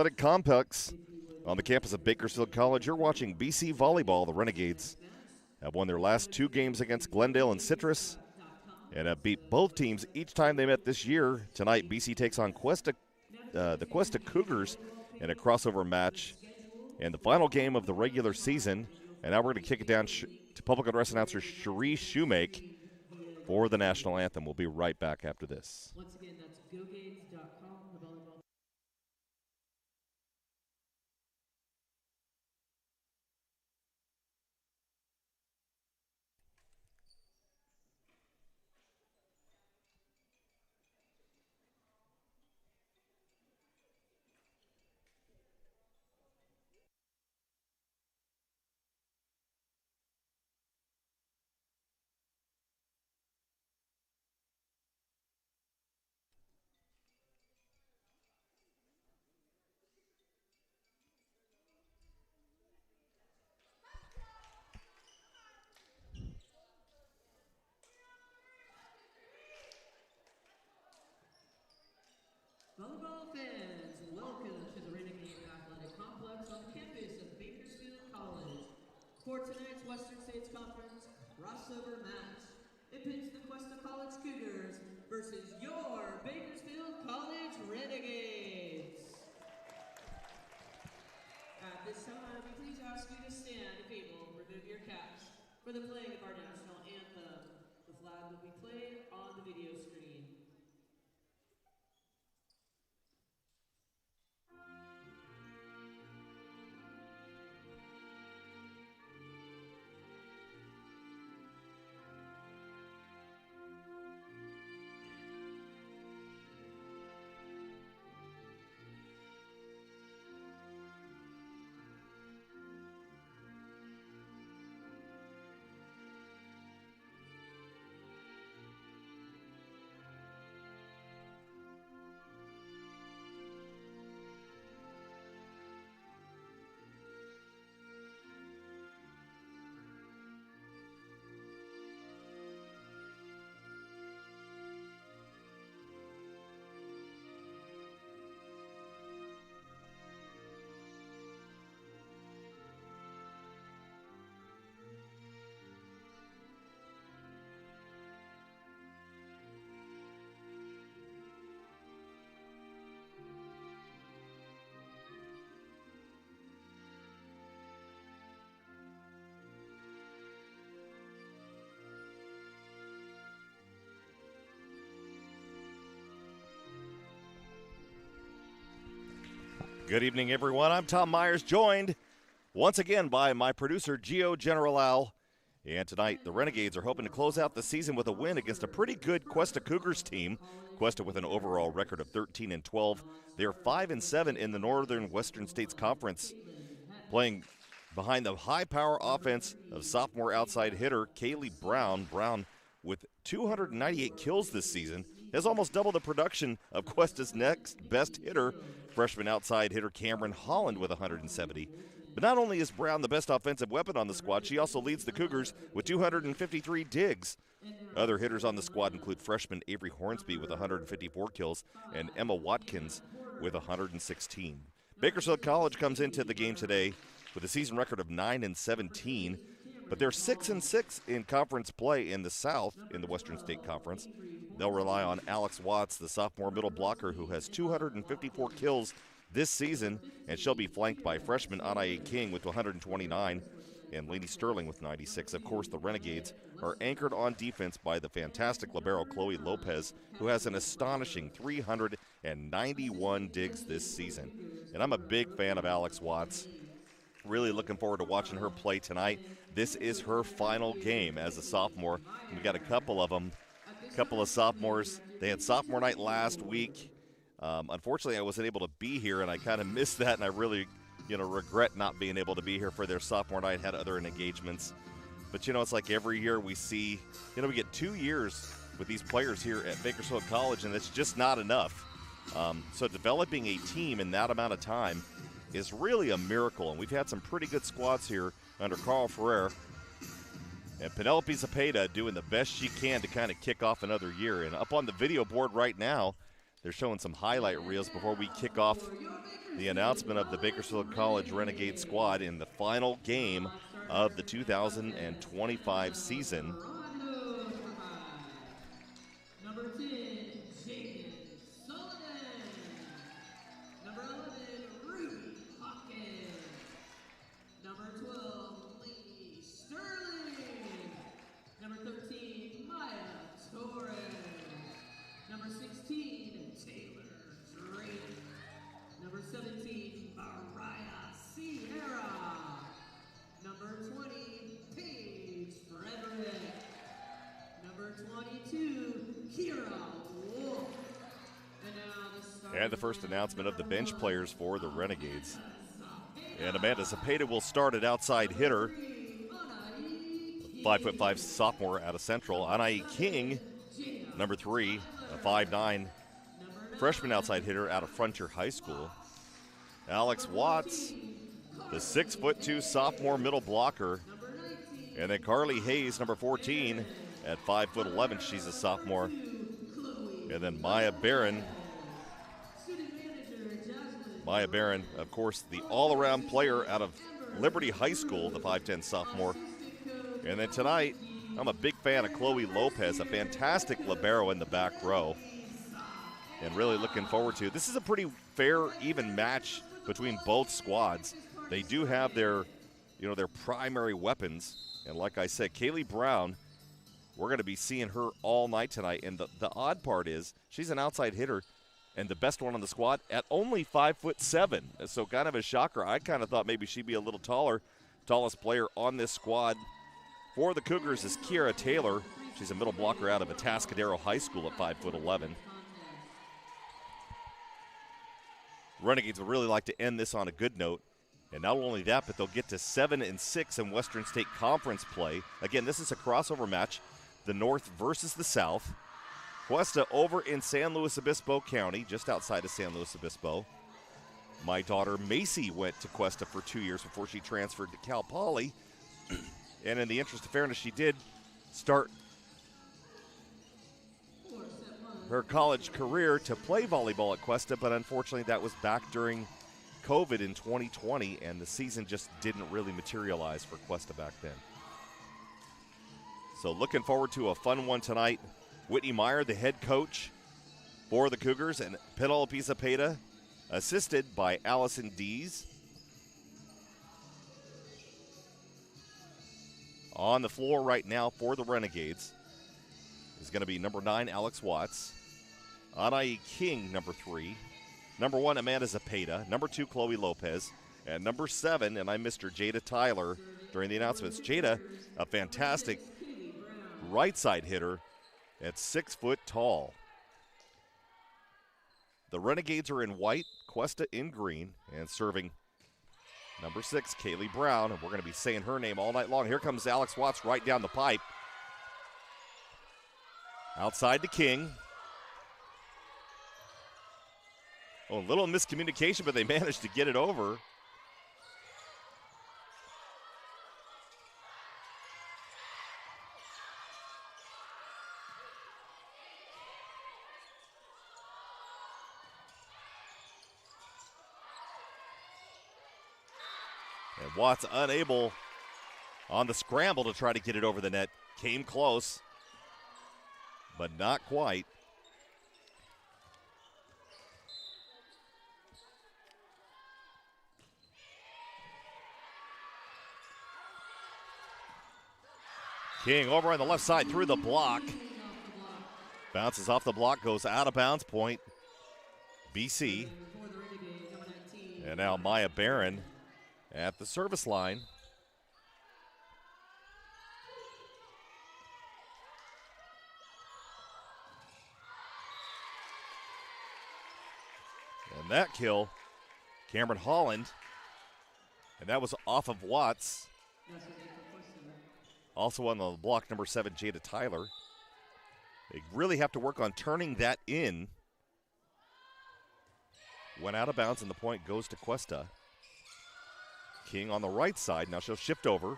Athletic Complex on the campus of Bakersfield College. You're watching BC Volleyball. The Renegades have won their last two games against Glendale and Citrus and have beat both teams each time they met this year. Tonight, BC takes on the Cuesta Cougars in a crossover match and the final game of the regular season. And now we're going to kick it down to public address announcer Cherie Shoemake for the national anthem. We'll be right back after this. Once again, that's GoGades.com, the volleyball. Volleyball fans, welcome to the Renegade Athletic Complex on the campus of Bakersfield College. For tonight's Western States Conference crossover match, it pits the Cuesta College Cougars versus your Bakersfield College Renegades. At this time, we please ask you to stand if able, remove your caps for the playing of our national anthem. The flag will be played on the video screen. Good evening, everyone. I'm Tom Myers, joined once again by my producer, Gio General. And tonight, the Renegades are hoping to close out the season with a win against a pretty good Cuesta Cougars team. Cuesta with an overall record of 13-12. They're 5-7 in the Northern Western States Conference, playing behind the high-power offense of sophomore outside hitter Kaylee Brown. Brown, with 298 kills this season, has almost doubled the production of Cuesta's next best hitter, freshman outside hitter Cameron Holland, with 170. But not only is Brown the best offensive weapon on the squad, she also leads the Cougars with 253 digs. Other hitters on the squad include freshman Avery Hornsby with 154 kills and Emma Watkins with 116. Bakersfield College comes into the game today with a season record of 9-17, but they're 6-6 in conference play in the South in the Western State Conference. They'll rely on Alex Watts, the sophomore middle blocker, who has 254 kills this season, and she'll be flanked by freshman Anae King with 129 and Lainey Sterling with 96. Of course, the Renegades are anchored on defense by the fantastic libero Chloe Lopez, who has an astonishing 391 digs this season. And I'm a big fan of Alex Watts. Really looking forward to watching her play tonight. This is her final game as a sophomore. We got a couple of them, a couple of sophomores. They had sophomore night last week. Unfortunately, I wasn't able to be here, and I kind of missed that, and I really, regret not being able to be here for their sophomore night. Had other engagements. But, it's like every year we see, we get 2 years with these players here at Bakersfield College, and it's just not enough. So developing a team in that amount of time is really a miracle, and we've had some pretty good squads here under Carl Ferrer. And Penelope Zepeda doing the best she can to kind of kick off another year. And up on the video board right now, They're showing some highlight reels before we kick off the announcement of the Bakersfield College Renegade squad in the final game of the 2025 season. Number 10, Jaden Sullivan. Number 11, Ruby Hawkins. Number 12, Lee Sterling. Number 13, Maya Torres. Number 16, Taylor Drake. Number 17, Mariah Sierra. Number 20, Paige Frederick. Number 22, Kira Wolf. And the first announcement of the bench players for the Renegades. And Amanda Zepeda will start at outside hitter. 5'5" sophomore out of Central. Anai King, number 3, a 5'9" freshman outside hitter out of Frontier High School. Alex Watts, the 6'2" sophomore middle blocker. And then Carly Hayes, number 14, at 5'11". She's a sophomore. And then Maya Barron, of course, the all-around player out of Liberty High School, the 5'10" sophomore. And then tonight, I'm a big fan of Chloe Lopez, a fantastic libero in the back row. And really looking forward to. This is a pretty fair, even match between both squads. They do have their primary weapons. And like I said, Kaylee Brown, we're going to be seeing her all night tonight. And the odd part is she's an outside hitter and the best one on the squad at only 5'7". So kind of a shocker. I kind of thought maybe she'd be a little taller. Tallest player on this squad for the Cougars is Kiera Taylor. She's a middle blocker out of Atascadero High School at 5'11". Renegades would really like to end this on a good note. And not only that, but they'll get to 7-6 in Western State Conference play. Again, this is a crossover match, the North versus the South. Cuesta over in San Luis Obispo County, just outside of San Luis Obispo. My daughter Macy went to Cuesta for 2 years before she transferred to Cal Poly. And in the interest of fairness, she did start her college career to play volleyball at Cuesta, but unfortunately that was back during COVID in 2020, and the season just didn't really materialize for Cuesta back then. So looking forward to a fun one tonight. Whitney Meyer, the head coach for the Cougars, and Penelope Zepeda, assisted by Allison Dees. On the floor right now for the Renegades is going to be number 9, Alex Watts. Anai King, number 3. Number 1, Amanda Zepeda. Number 2, Chloe Lopez. And number 7, and I missed her, Jada Tyler during the announcements. Jada, a fantastic right side hitter at 6 foot tall. The Renegades are in white, Cuesta in green, and serving number 6, Kaylee Brown. And we're going to be saying her name all night long. Here comes Alex Watts right down the pipe. Outside to King. Oh, a little miscommunication, but they managed to get it over. And Watts unable on the scramble to try to get it over the net. Came close, but not quite. King over on the left side through the block. Bounces off the block, goes out of bounds, point BC. And now Maya Barron at the service line. And that kill, Cameron Holland. And that was off of Watts. Also on the block, number 7, Jada Tyler. They really have to work on turning that in. Went out of bounds, and the point goes to Cuesta. King on the right side. Now she'll shift over.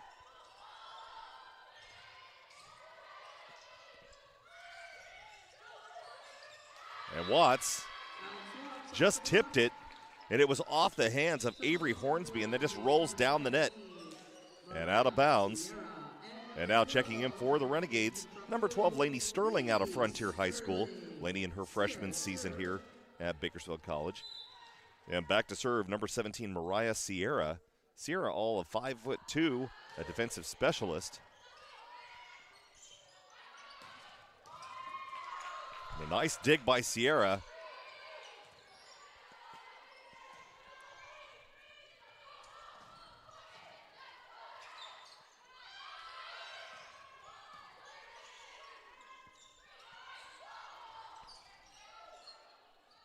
And Watts just tipped it, and it was off the hands of Avery Hornsby, and then just rolls down the net and out of bounds. And now checking in for the Renegades, number 12, Lainey Sterling out of Frontier High School. Lainey in her freshman season here at Bakersfield College. And back to serve, number 17, Mariah Sierra. Sierra, all of 5'2", a defensive specialist. A nice dig by Sierra.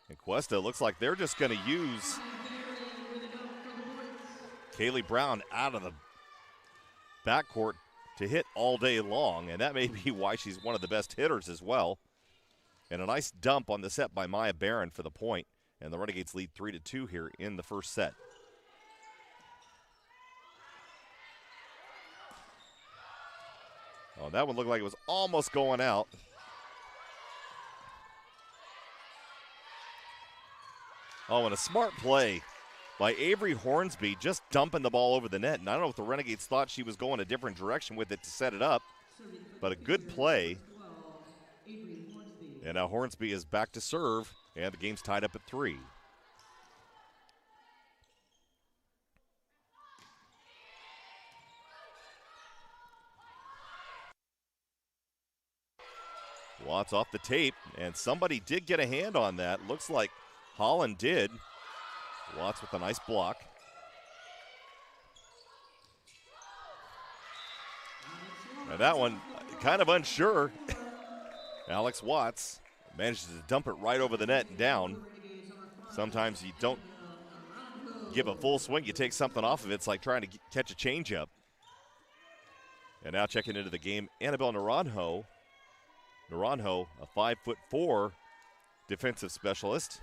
And Cuesta looks like they're just going to use Kaylee Brown out of the backcourt to hit all day long, and that may be why she's one of the best hitters as well. And a nice dump on the set by Maya Barron for the point, and the Renegades lead 3-2 here in the first set. Oh, that one looked like it was almost going out. Oh, and a smart play by Avery Hornsby, just dumping the ball over the net. And I don't know if the Renegades thought she was going a different direction with it to set it up, but a good play. And now Hornsby is back to serve, and the game's tied up at 3. Watts off the tape, and somebody did get a hand on that. Looks like Holland did. Watts with a nice block. And that one, kind of unsure. Alex Watts manages to dump it right over the net and down. Sometimes you don't give a full swing, you take something off of it. It's like trying to catch a changeup. And now checking into the game, Annabelle Naranjo. Naranjo, a 5'4" defensive specialist.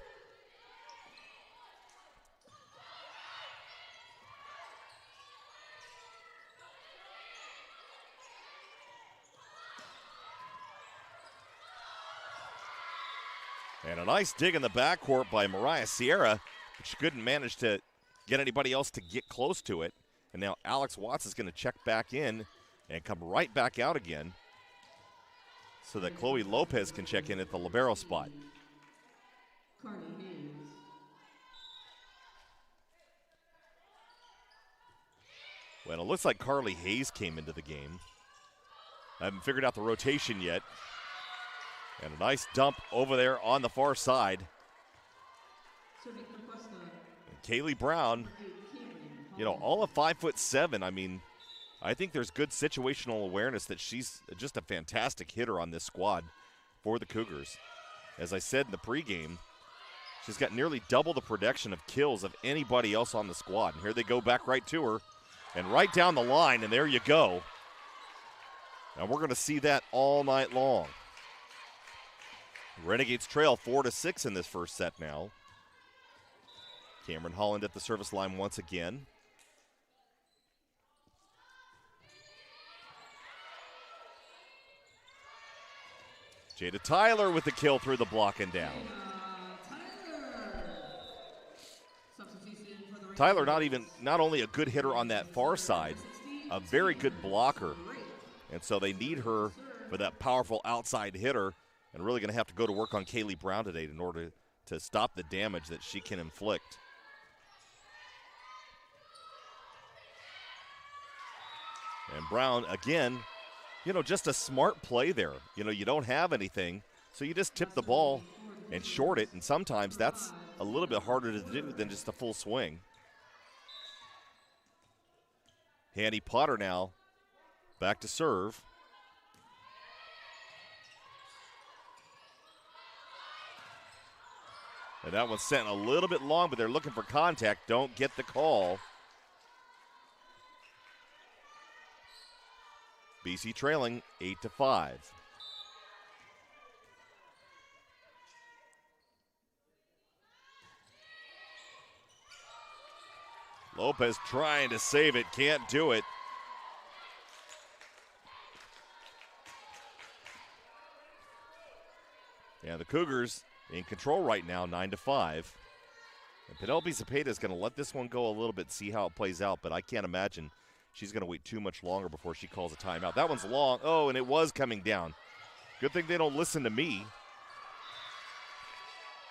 And a nice dig in the backcourt by Mariah Sierra, but she couldn't manage to get anybody else to get close to it. And now Alex Watts is going to check back in and come right back out again so that Chloe Lopez can check in at the libero spot. Well, it looks like Carly Hayes came into the game. I haven't figured out the rotation yet. And a nice dump over there on the far side. And Kaylee Brown, you know, all of 5'7". I mean, I think there's good situational awareness that she's just a fantastic hitter on this squad for the Cougars. As I said in the pregame, she's got nearly double the production of kills of anybody else on the squad. And here they go back right to her and right down the line, and there you go. And we're going to see that all night long. Renegades trail 4-6 in this first set now. Cameron Holland at the service line once again. Jada Tyler with the kill through the block and down. Tyler not only a good hitter on that far side, a very good blocker. And so they need her for that powerful outside hitter. And really going to have to go to work on Kaylee Brown today in order to stop the damage that she can inflict. And Brown, again, you know, just a smart play there. You know, you don't have anything, so you just tip the ball and short it, and sometimes that's a little bit harder to do than just a full swing. Hanny Potter now back to serve. And that one's sent a little bit long, but they're looking for contact. Don't get the call. BC trailing 8-5. Lopez trying to save it, can't do it. Yeah, the Cougars in control right now, 9-5. And Penelope Zepeda is going to let this one go a little bit, see how it plays out, but I can't imagine she's going to wait too much longer before she calls a timeout. That one's long. Oh, and it was coming down. Good thing they don't listen to me.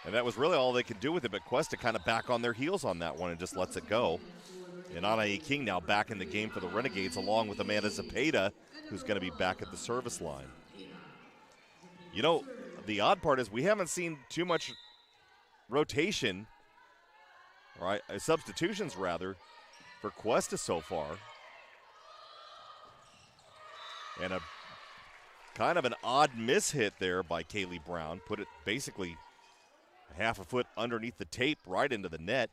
And that was really all they could do with it, but Cuesta kind of back on their heels on that one and just lets it go. And Anae King now back in the game for the Renegades, along with Amanda Zepeda, who's going to be back at the service line. You know, the odd part is we haven't seen too much rotation, right? Substitutions, rather, for Cuesta so far. And a kind of an odd miss hit there by Kaylee Brown. Put it basically half a foot underneath the tape right into the net.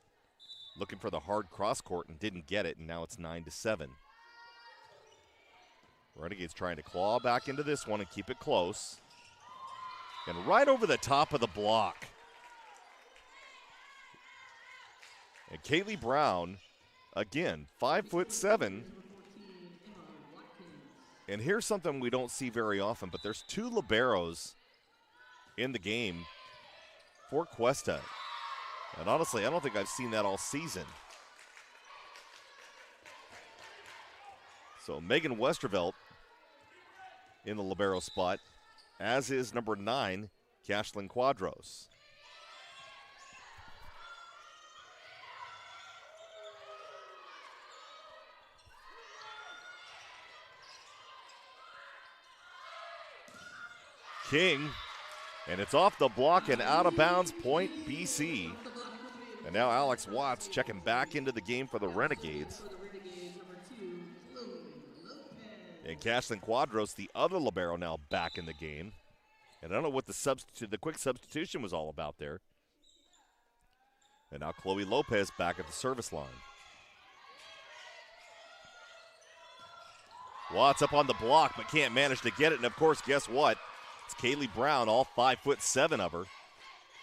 Looking for the hard cross court and didn't get it, and now it's 9-7. Renegades trying to claw back into this one and keep it close. And right over the top of the block. And Kaylee Brown, again, 5'7". And here's something we don't see very often, but there's two liberos in the game for Cuesta. And honestly, I don't think I've seen that all season. So Megan Westervelt in the libero spot, as is number 9, Cashlyn Quadros. King, and it's off the block and out of bounds, point BC. And now Alex Watts checking back into the game for the Renegades. And Cashlyn Quadros, the other libero, now back in the game. And I don't know what the quick substitution was all about there. And now Chloe Lopez back at the service line. Watts up on the block, but can't manage to get it. And of course, guess what? It's Kaylee Brown, all 5'7" of her.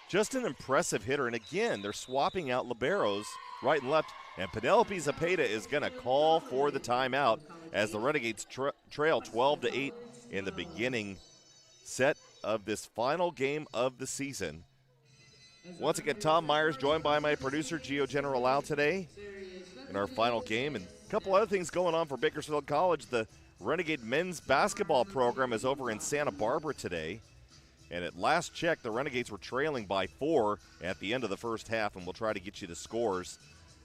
Just an impressive hitter. And again, they're swapping out liberos right and left. And Penelope Zepeda is going to call for the timeout as the Renegades trail 12-8 in the beginning set of this final game of the season. Once again, Tom Myers joined by my producer, Gio General today in our final game. And a couple other things going on for Bakersfield College. The Renegade men's basketball program is over in Santa Barbara today. And at last check, the Renegades were trailing by 4 at the end of the first half, and we'll try to get you the scores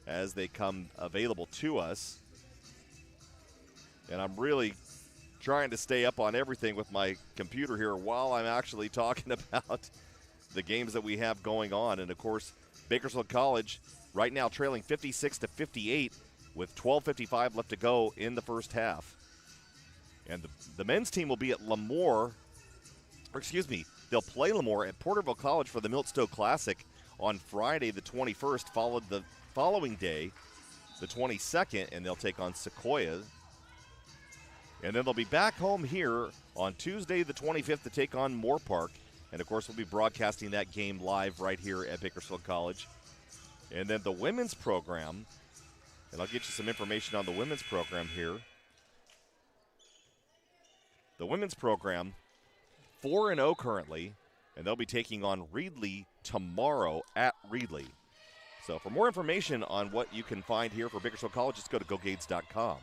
as they come available to us. And I'm really trying to stay up on everything with my computer here while I'm actually talking about the games that we have going on. And, of course, Bakersfield College right now trailing 56-58 with 12:55 left to go in the first half. And the men's team will be at they'll play Lemoore at Porterville College for the Miltstowe Classic on Friday the 21st, followed the following day, the 22nd, and they'll take on Sequoia. And then they'll be back home here on Tuesday the 25th to take on Moore Park. And, of course, we'll be broadcasting that game live right here at Bakersfield College. And then the women's program, and I'll get you some information on the women's program here. The women's program, 4-0 currently, and they'll be taking on Reedley tomorrow at Reedley. So for more information on what you can find here for Bakersfield College, just go to gogades.com.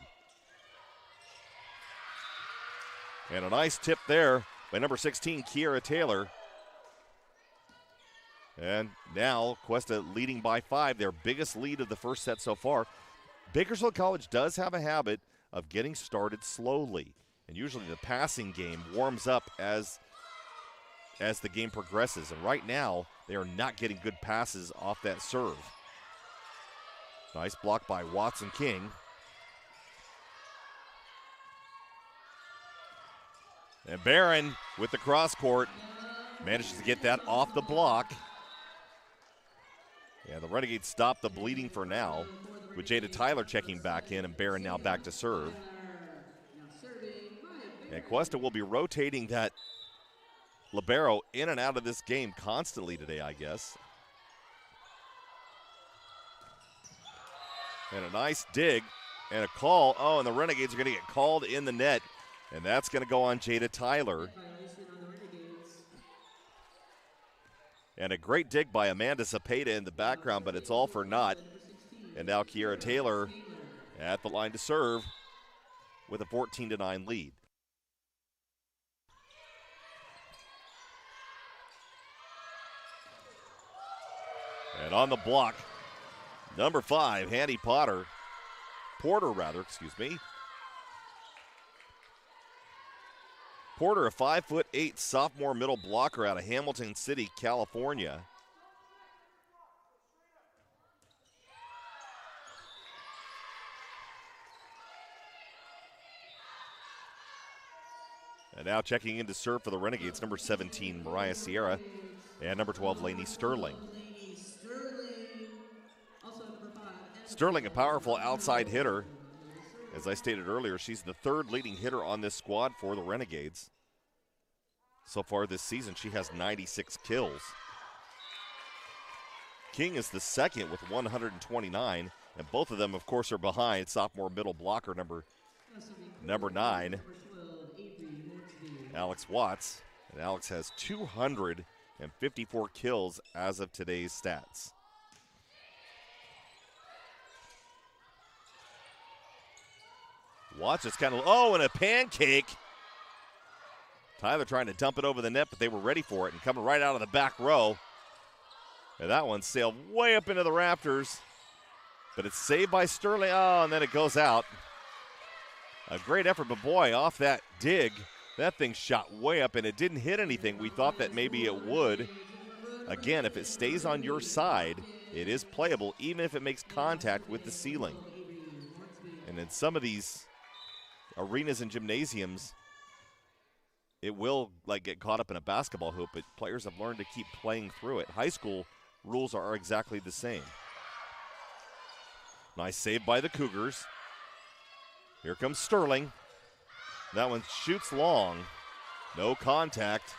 And a nice tip there by number 16, Kiera Taylor. And now Cuesta leading by 5, their biggest lead of the first set so far. Bakersfield College does have a habit of getting started slowly. And usually the passing game warms up as the game progresses. And right now, they are not getting good passes off that serve. Nice block by Watson King. And Barron with the cross court manages to get that off the block. Yeah, the Renegades stop the bleeding for now, with Jada Tyler checking back in and Barron now back to serve. And Cuesta will be rotating that libero in and out of this game constantly today, I guess. And a nice dig and a call. Oh, and the Renegades are going to get called in the net. And that's going to go on Jada Tyler. And a great dig by Amanda Zapata in the background, but it's all for naught. And now Kiera Taylor at the line to serve with a 14-9 lead. And on the block, number 5, Handy Porter, Porter, a 5'8" sophomore middle blocker out of Hamilton City, California. And now checking in to serve for the Renegades, number 17, Mariah Sierra, and number 12, Lainey Sterling. Sterling, a powerful outside hitter. As I stated earlier, she's the 3rd leading hitter on this squad for the Renegades. So far this season, she has 96 kills. King is the 2nd with 129, and both of them, of course, are behind sophomore middle blocker number 9, Alex Watts. And Alex has 254 kills as of today's stats. Watts is kind of, and a pancake. Tyler trying to dump it over the net, but they were ready for it and coming right out of the back row. And that one sailed way up into the rafters, but it's saved by Sterling. And then it goes out. A great effort, but boy, off that dig, that thing shot way up and it didn't hit anything. We thought that maybe it would. Again, if it stays on your side, it is playable, even if it makes contact with the ceiling. And in some of these arenas and gymnasiums, it will get caught up in a basketball hoop, but players have learned to keep playing through it. High school rules are exactly the same. Nice save by the Cougars. Here comes Sterling. That one shoots long. No contact.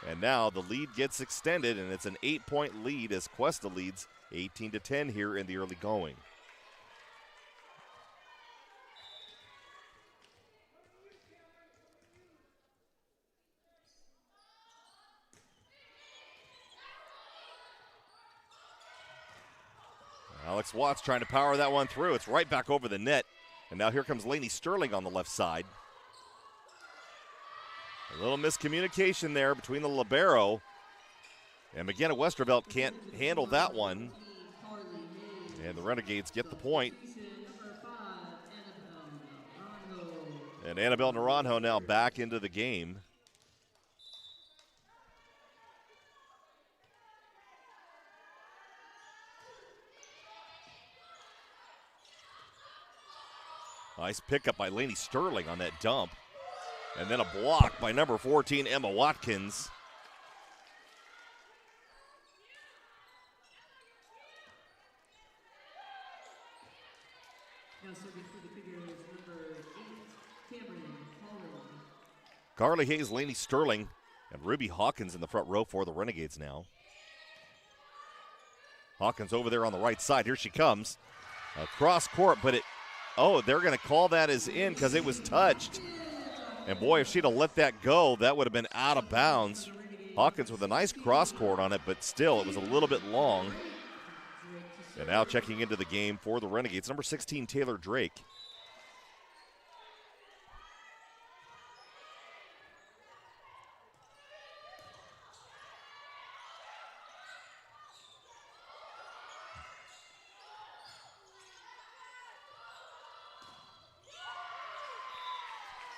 And now the lead gets extended, and it's an 8-point lead as Cuesta leads 18-10 here in the early going. Alex Watts trying to power that one through. It's right back over the net. And now here comes Lainey Sterling on the left side. A little miscommunication there between the libero. And McGinnis Westervelt can't handle that one. And the Renegades get the point. And Annabelle Naranjo now back into the game. Nice pickup by Lainey Sterling on that dump. And then a block by number 14, Emma Watkins. Now serving for the Cougars, number 8, Cameron Holland. Carly Hayes, Lainey Sterling, and Ruby Hawkins in the front row for the Renegades now. Hawkins over there on the right side. Here she comes. Across court, but they're going to call that as in because it was touched. And boy, if she'd have let that go, that would have been out of bounds. Hawkins with a nice cross court on it, but still, it was a little bit long. And now checking into the game for the Renegades, number 16, Taylor Drake.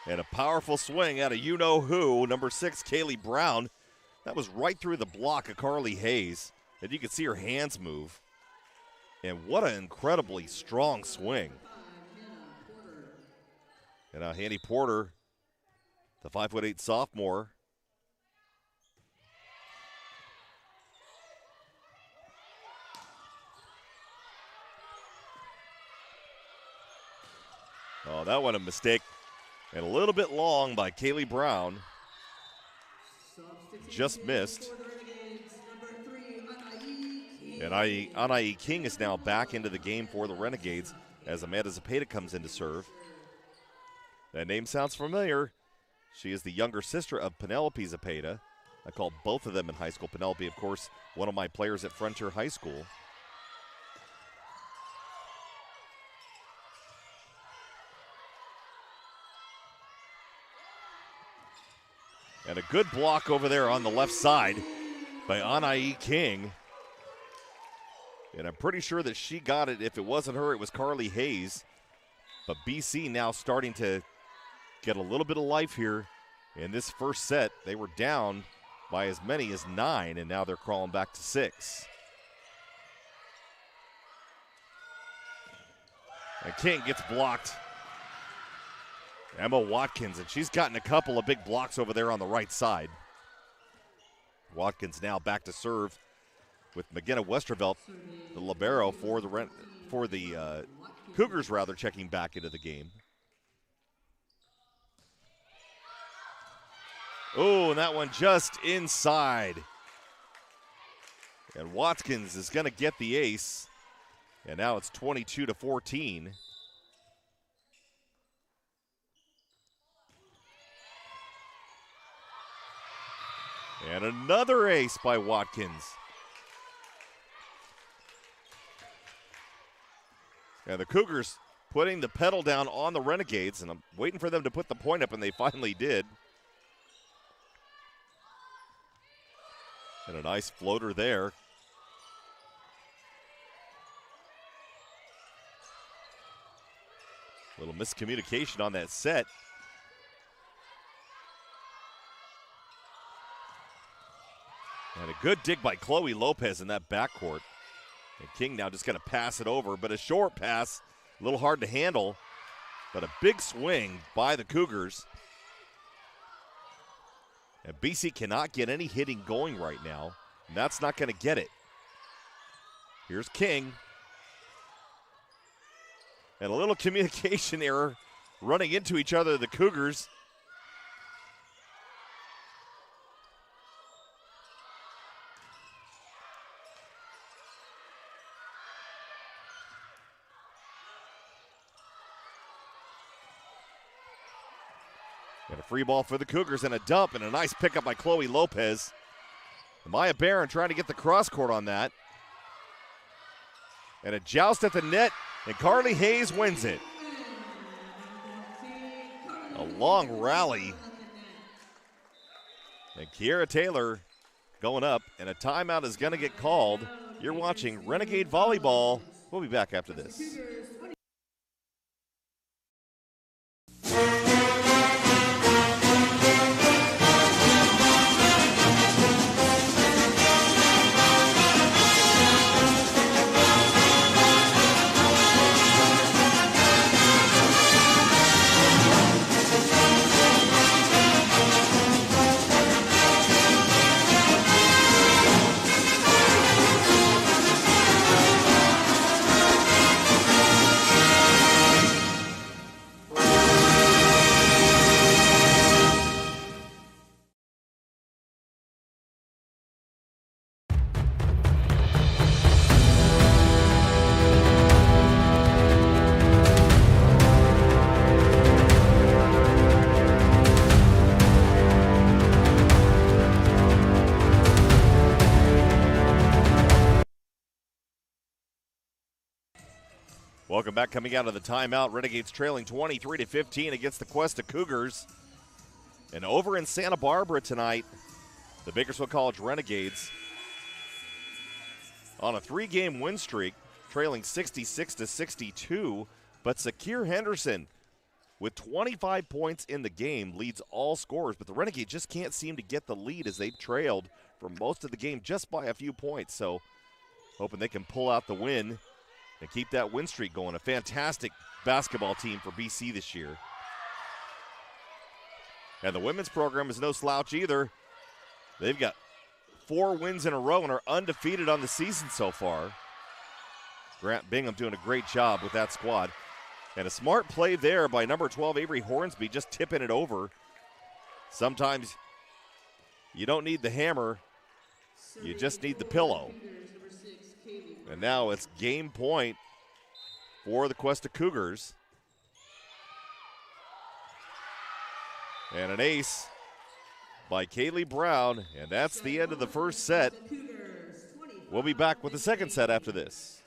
And a powerful swing out of you-know-who, number 6, Kaylee Brown. That was right through the block of Carly Hayes. And you could see her hands move. And what an incredibly strong swing. And now Handy Porter, the 5'8" sophomore. Oh, that one a mistake. And a little bit long by Kaylee Brown. Just missed. And Anai King is now back into the game for the Renegades as Amanda Zapata comes in to serve. That name sounds familiar. She is the younger sister of Penelope Zapata. I called both of them in high school. Penelope, of course, one of my players at Frontier High School. And a good block over there on the left side by Anai King. And I'm pretty sure that she got it. If it wasn't her, it was Carly Hayes. But BC now starting to get a little bit of life here in this first set. They were down by as many as 9, and now they're crawling back to 6. And King gets blocked. Emma Watkins, and she's gotten a couple of big blocks over there on the right side. Watkins now back to serve with McGinna Westervelt, the libero for the Cougars, checking back into the game. Oh, and that one just inside. And Watkins is going to get the ace. And now it's 22-14. And another ace by Watkins. And the Cougars putting the pedal down on the Renegades, and I'm waiting for them to put the point up, and they finally did. And a nice floater there. A little miscommunication on that set. And a good dig by Chloe Lopez in that backcourt. And King now just going to pass it over, but a short pass, a little hard to handle, but a big swing by the Cougars. And BC cannot get any hitting going right now, and that's not going to get it. Here's King. And a little communication error running into each other, the Cougars. And a free ball for the Cougars and a dump and a nice pickup by Chloe Lopez. Maya Barron trying to get the cross court on that. And a joust at the net, and Carly Hayes wins it. A long rally. And Kiera Taylor going up, and a timeout is going to get called. You're watching Renegade Volleyball. We'll be back after this. Welcome back. Coming out of the timeout, Renegades trailing 23-15 against the Cuesta Cougars. And over in Santa Barbara tonight, the Bakersfield College Renegades on a 3-game win streak, trailing 66-62. But Sakir Henderson, with 25 points in the game, leads all scorers. But the Renegades just can't seem to get the lead as they've trailed for most of the game just by a few points. So hoping they can pull out the win and keep that win streak going. A fantastic basketball team for BC this year. And the women's program is no slouch either. They've got 4 wins in a row and are undefeated on the season so far. Grant Bingham doing a great job with that squad. And a smart play there by number 12, Avery Hornsby, just tipping it over. Sometimes you don't need the hammer, you just need the pillow. And now it's game point for the Cuesta Cougars. And an ace by Kaylee Brown, and that's the end of the first set. We'll be back with the second set after this.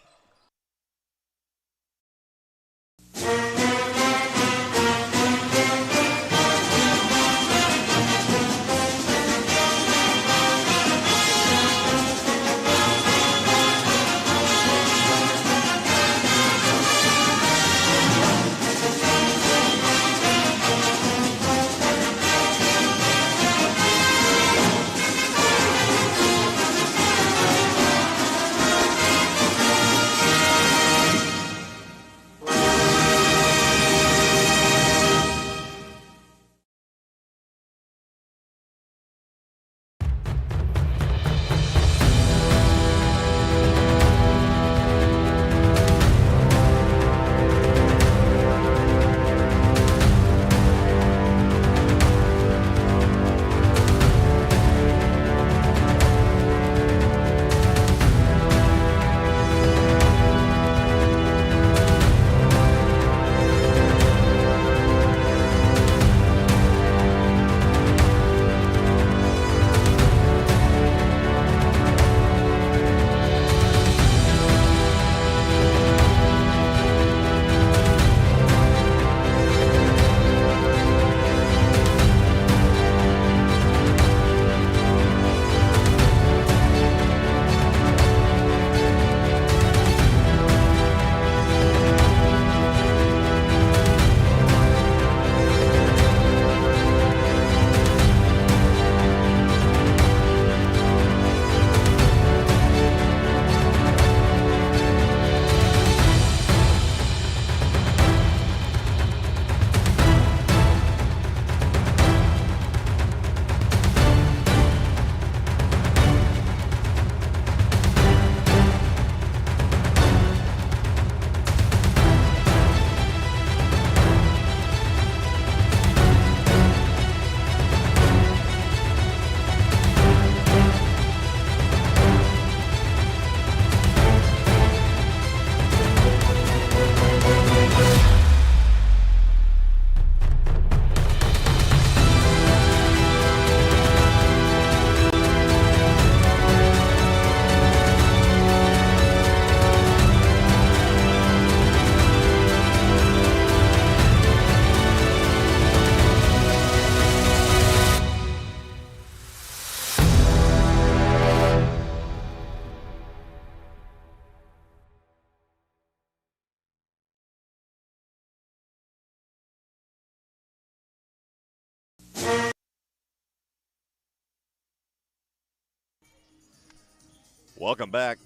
Welcome back.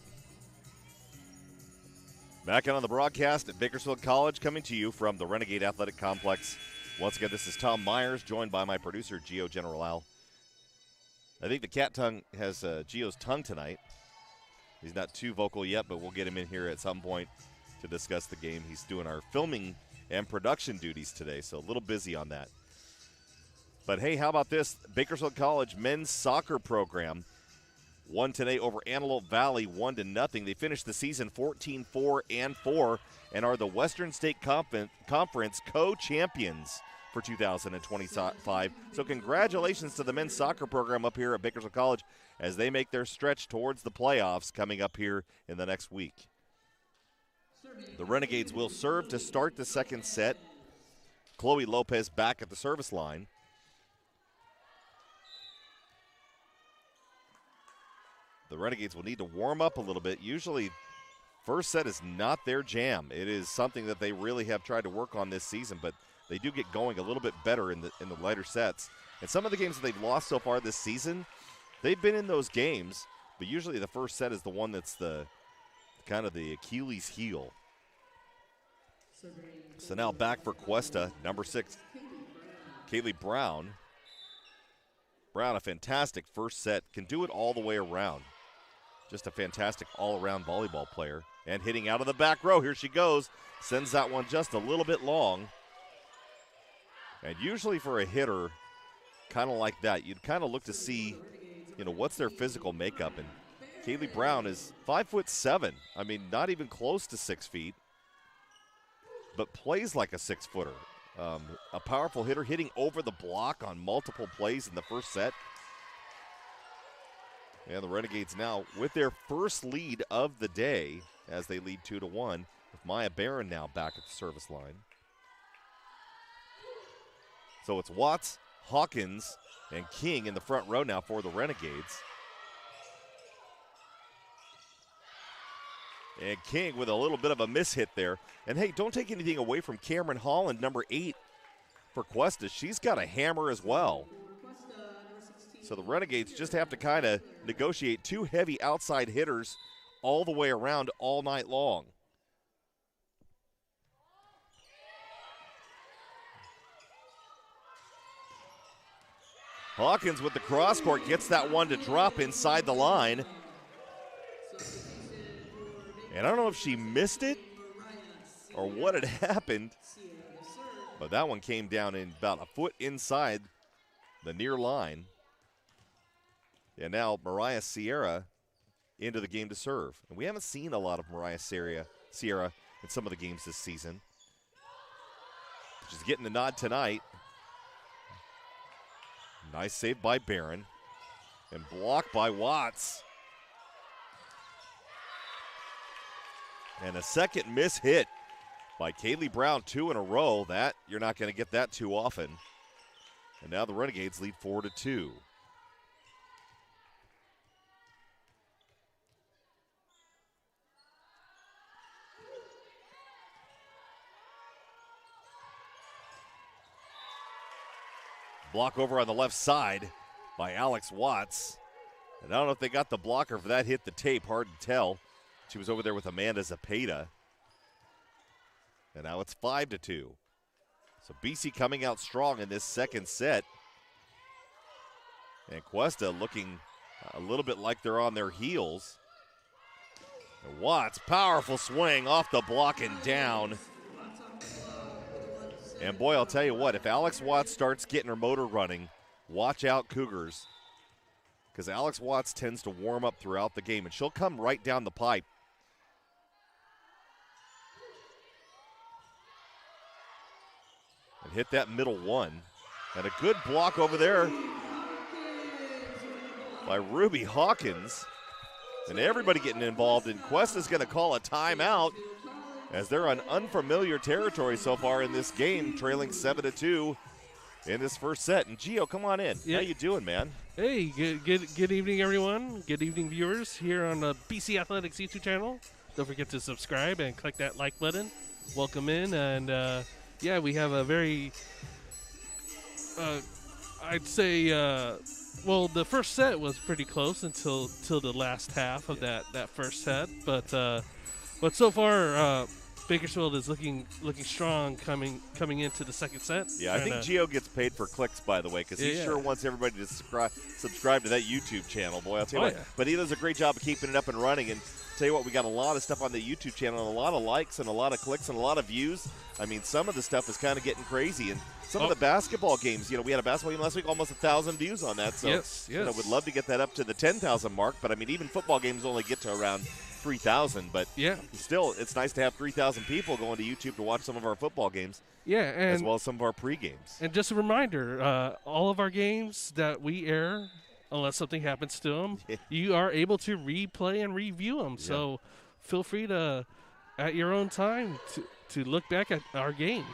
Back in on the broadcast at Bakersfield College, coming to you from the Renegade Athletic Complex. Once again, this is Tom Myers, joined by my producer, Gio General Al. I think the cat tongue has Gio's tongue tonight. He's not too vocal yet, but we'll get him in here at some point to discuss the game. He's doing our filming and production duties today, so a little busy on that. But hey, how about this? Bakersfield College men's soccer program won today over Antelope Valley 1-0. They finished the season 14-4-4 and are the Western State Conference co-champions for 2025. So congratulations to the men's soccer program up here at Bakersfield College as they make their stretch towards the playoffs coming up here in the next week. The Renegades will serve to start the second set. Chloe Lopez back at the service line. The Renegades will need to warm up a little bit. Usually, first set is not their jam. It is something that they really have tried to work on this season, but they do get going a little bit better in the later sets. And some of the games that they've lost so far this season, they've been in those games, but usually the first set is the one that's the kind of the Achilles heel. So now back for Cuesta, number 6, Kaylee Brown. Brown, a fantastic first set, can do it all the way around. Just a fantastic all-around volleyball player. And hitting out of the back row, here she goes. Sends that one just a little bit long. And usually for a hitter, kind of like that, you'd kind of look to see, what's their physical makeup. And Kaylee Brown is 5'7". I mean, not even close to 6 feet, but plays like a 6-footer. A powerful hitter, hitting over the block on multiple plays in the first set. And the Renegades now with their first lead of the day as they lead 2-1, with Maya Barron now back at the service line. So it's Watts, Hawkins, and King in the front row now for the Renegades. And King with a little bit of a mishit there. And hey, don't take anything away from Cameron Holland, number 8 for Cuesta. She's got a hammer as well. So the Renegades just have to kind of negotiate 2 heavy outside hitters all the way around all night long. Hawkins with the cross court gets that one to drop inside the line. And I don't know if she missed it or what had happened, but that one came down in about a foot inside the near line. And now Mariah Sierra into the game to serve. And we haven't seen a lot of Mariah Sierra in some of the games this season. She's getting the nod tonight. Nice save by Barron. And blocked by Watts. And a second miss hit by Kaylee Brown, 2 in a row. That, you're not going to get that too often. And now the Renegades lead 4-2. Block over on the left side by Alex Watts. And I don't know if they got the blocker for that hit the tape. Hard to tell. She was over there with Amanda Zapata. And now it's 5-2. So BC coming out strong in this second set. And Cuesta looking a little bit like they're on their heels. And Watts, powerful swing off the block and down. And boy, I'll tell you what, if Alex Watts starts getting her motor running, watch out, Cougars. Because Alex Watts tends to warm up throughout the game, and she'll come right down the pipe. And hit that middle one. And a good block over there by Ruby Hawkins. And everybody getting involved, and Cuesta's going to call a timeout as they're on unfamiliar territory so far in this game, trailing 7-2 in this first set. And Gio, come on in. Yeah. How you doing, man? Hey, good evening, everyone. Good evening, viewers here on the BC Athletics YouTube channel. Don't forget to subscribe and click that like button. Welcome in, and yeah, we have a very, I'd say, well, the first set was pretty close until the last half of that first set, but so far, Bakersfield is looking strong coming into the second set. Yeah, I think Gio gets paid for clicks, by the way, because he sure wants everybody to subscribe to that YouTube channel. Boy, I'll tell you what. Yeah. But he does a great job of keeping it up and running. And tell you what, we got a lot of stuff on the YouTube channel, and a lot of likes and a lot of clicks and a lot of views. I mean, some of the stuff is kind of getting crazy. And some of the basketball games, we had a basketball game last week, almost 1,000 views on that. So, yes. Would love to get that up to the 10,000 mark. But, I mean, even football games only get to around 3,000, but still, it's nice to have 3,000 people going to YouTube to watch some of our football games. Yeah, and as well as some of our pre-games. And just a reminder, all of our games that we air, unless something happens to them, you are able to replay and review them. So feel free to, at your own time, to look back at our games.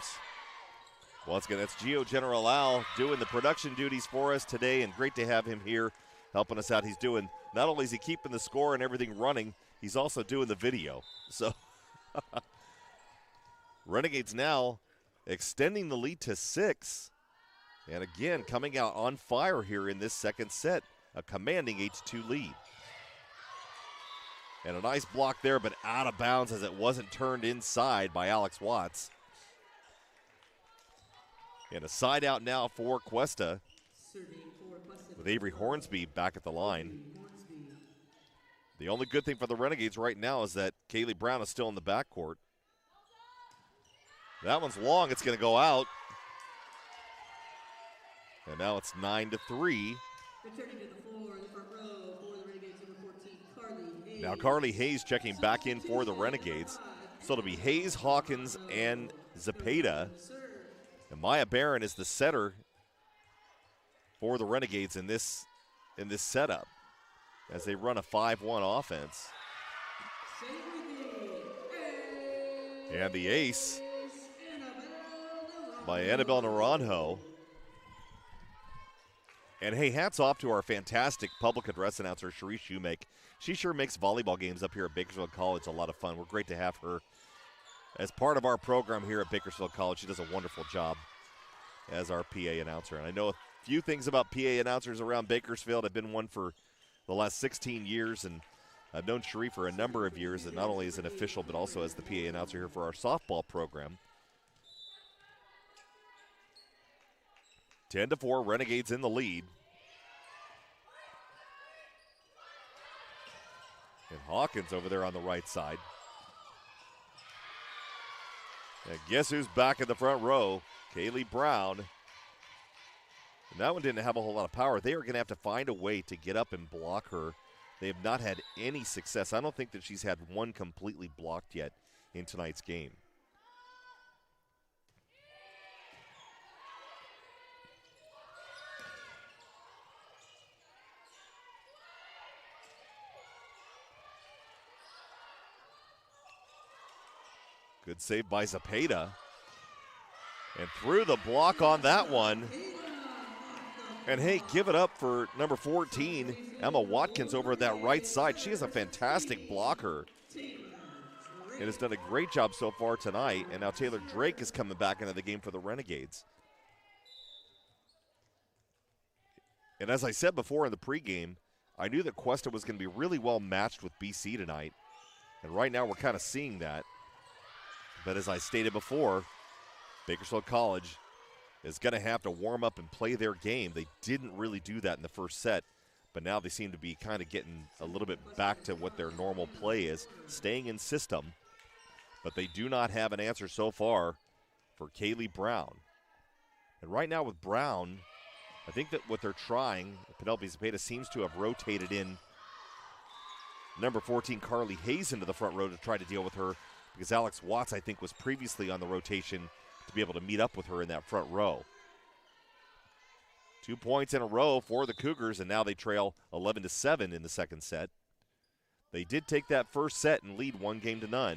Well, that's Gio General Al doing the production duties for us today, and great to have him here helping us out. He's doing, not only is he keeping the score and everything running, he's also doing the video. So Renegades now extending the lead to 6. And again, coming out on fire here in this second set, a commanding 8-2 lead. And a nice block there, but out of bounds as it wasn't turned inside by Alex Watts. And a side out now for Cuesta with Avery Hornsby back at the line. The only good thing for the Renegades right now is that Kaylee Brown is still in the backcourt. That one's long. It's going to go out. And now it's 9-3. Returning to the floor, the front row for the Renegades, number 14, Carly Hayes. Now Carly Hayes checking back in for the Renegades. So it'll be Hayes, Hawkins, and Zapata. And Maya Barron is the setter for the Renegades in this setup. as they run a 5-1 offense. And the ace by Annabelle Naranjo. And hey, hats off to our fantastic public address announcer, Cherie Shoemake. She sure makes volleyball games up here at Bakersfield College a lot of fun. We're great to have her as part of our program here at Bakersfield College. She does a wonderful job as our PA announcer. And I know a few things about PA announcers around Bakersfield. I've been one for the last 16 years, and I've known Cherie for a number of years, and not only as an official but also as the PA announcer here for our softball program. 10-4, Renegades in the lead. And Hawkins over there on the right side. And guess who's back in the front row? Kaylee Brown. And that one didn't have a whole lot of power. They are going to have to find a way to get up and block her. They have not had any success. I don't think that she's had one completely blocked yet in tonight's game. Good save by Zepeda. And through the block on that one. And hey, give it up for number 14, Emma Watkins over at that right side. She is a fantastic blocker and has done a great job so far tonight. And now Taylor Drake is coming back into the game for the Renegades. And as I said before in the pregame, I knew that Cuesta was going to be really well matched with BC tonight. And right now we're kind of seeing that. But as I stated before, Bakersfield College is going to have to warm up and play their game. They didn't really do that in the first set, but now they seem to be kind of getting a little bit back to what their normal play is, staying in system. But they do not have an answer so far for Kaylee Brown. And right now with Brown, I think that what they're trying, Penelope Zepeda seems to have rotated in number 14, Carly Hayes, into the front row to try to deal with her, because Alex Watts, I think, was previously on the rotation to be able to meet up with her in that front row. 2 points in a row for the Cougars, and now they trail 11-7 in the second set. They did take that first set and lead 1-0.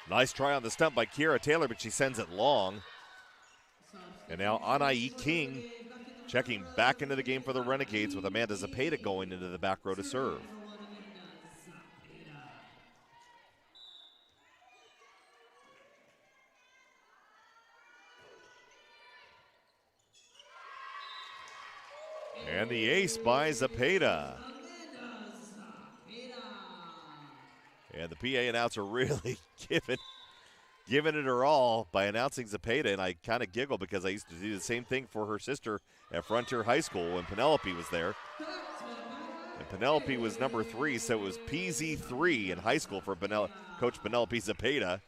Nice try on the stump by Kiera Taylor, but she sends it long. And now Anai King checking back into the game for the Renegades with Amanda Zepeda going into the back row to serve. And the ace by Zepeda. And the PA announcer really giving it her all by announcing Zepeda, and I kind of giggle because I used to do the same thing for her sister at Frontier High School when Penelope was there. And Penelope was number 3, so it was PZ3 in high school for Coach Penelope Zepeda.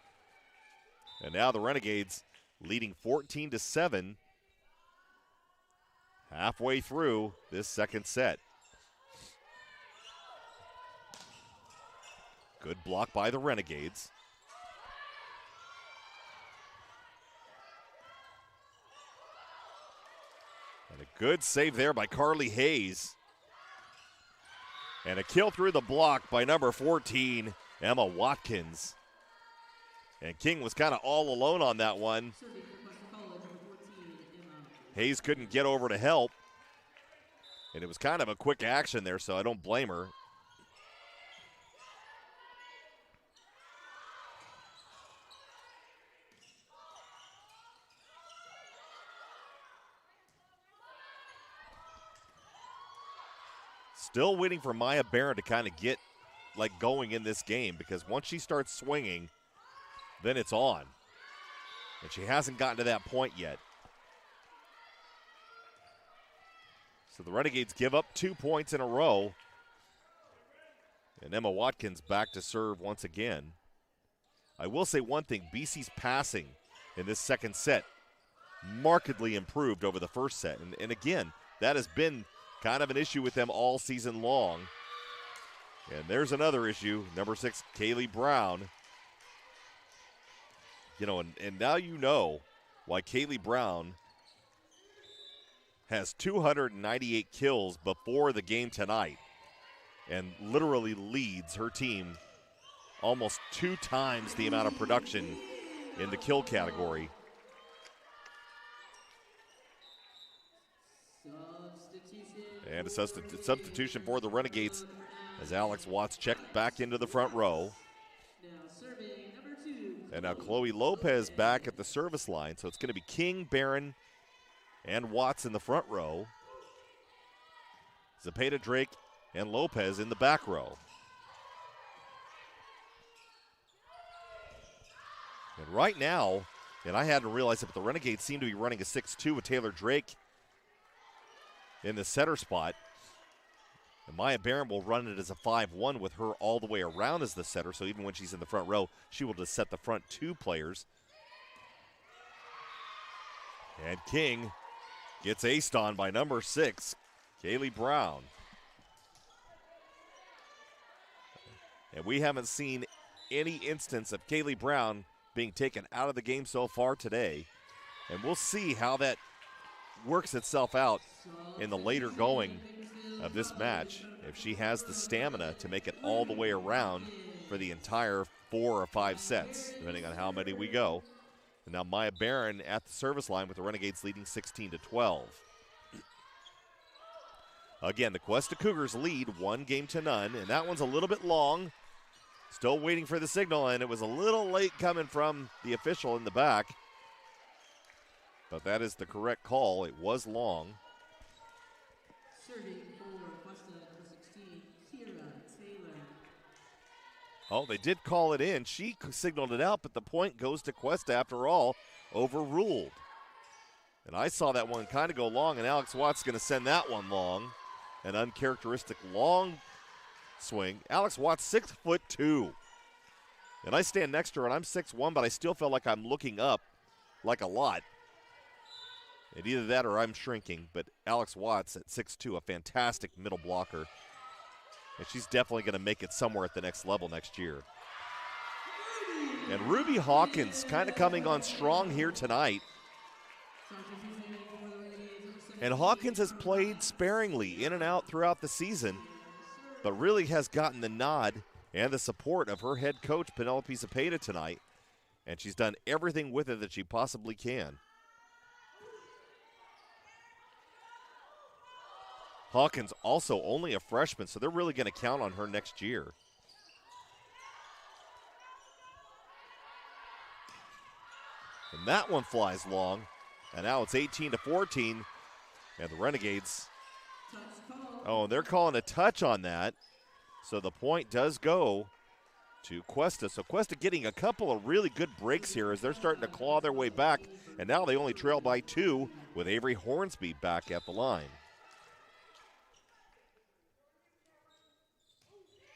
And now the Renegades leading 14-7 halfway through this second set. Good block by the Renegades. And a good save there by Carly Hayes. And a kill through the block by number 14, Emma Watkins. And King was kind of all alone on that one. Hayes couldn't get over to help. And it was kind of a quick action there, so I don't blame her. Still waiting for Maya Barron to kind of get going in this game, because once she starts swinging, then it's on. And she hasn't gotten to that point yet. So the Renegades give up 2 points in a row. And Emma Watkins back to serve once again. I will say one thing, BC's passing in this second set markedly improved over the first set. And again, that has been kind of an issue with them all season long. And there's another issue, number 6, Kaylee Brown. You know, and now you know why Kaylee Brown has 298 kills before the game tonight and literally leads her team almost 2 times the amount of production in the kill category. And a substitution for the Renegades as Alex Watts checked back into the front row. And now Chloe Lopez back at the service line. So it's going to be King, Barron, and Watts in the front row. Zepeda, Drake, and Lopez in the back row. And right now, and I hadn't realized it, but the Renegades seem to be running a 6-2 with Taylor Drake in the setter spot. And Maya Barron will run it as a 5-1 with her all the way around as the setter, so even when she's in the front row, she will just set the front 2 players. And King gets aced on by number 6, Kaylee Brown. And we haven't seen any instance of Kaylee Brown being taken out of the game so far today. And we'll see how that works itself out in the later going of this match, if she has the stamina to make it all the way around for the entire 4 or 5 sets, depending on how many we go. And now Maya Barron at the service line with the Renegades leading 16-12. Again, the Cuesta Cougars lead 1-0, and that one's a little bit long. Still waiting for the signal, and it was a little late coming from the official in the back. But that is the correct call. It was long. Oh, they did call it in. She signaled it out, but the point goes to Cuesta after all, overruled. And I saw that one kind of go long, and Alex Watts is going to send that one long. An uncharacteristic long swing. Alex Watts, 6'2". And I stand next to her, and I'm 6'1", but I still feel like I'm looking up like a lot. And either that or I'm shrinking, but Alex Watts at 6'2", a fantastic middle blocker. And she's definitely going to make it somewhere at the next level next year. And Ruby Hawkins kind of coming on strong here tonight. And Hawkins has played sparingly in and out throughout the season, but really has gotten the nod and the support of her head coach, Penelope Zepeda, tonight. And she's done everything with it that she possibly can. Hawkins also only a freshman, so they're really going to count on her next year. And that one flies long, and now it's 18-14, and the Renegades, oh, they're calling a touch on that, so the point does go to Cuesta. So Cuesta getting a couple of really good breaks here as they're starting to claw their way back, and now they only trail by 2 with Avery Hornsby back at the line.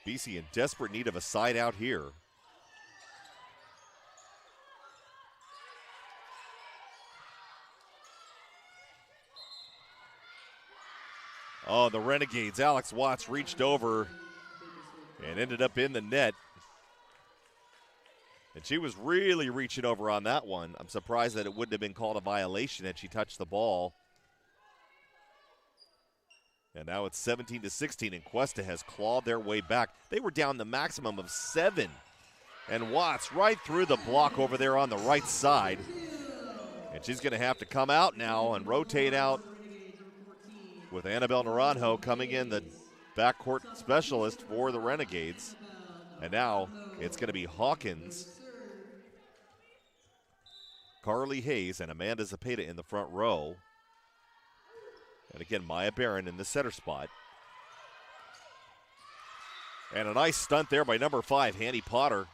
BC in desperate need of a side out here. Oh, the Renegades. Alex Watts reached over and ended up in the net. And she was really reaching over on that one. I'm surprised that it wouldn't have been called a violation had she touched the ball. And now it's 17-16, and Cuesta has clawed their way back. They were down the maximum of 7. And Watts right through the block over there on the right side. And she's going to have to come out now and rotate out with Annabelle Naranjo coming in, the backcourt specialist for the Renegades. And now it's going to be Hawkins, Carly Hayes, and Amanda Zepeda in the front row. And again, Maya Barron in the center spot. And a nice stunt there by number 5, Hanny Porter.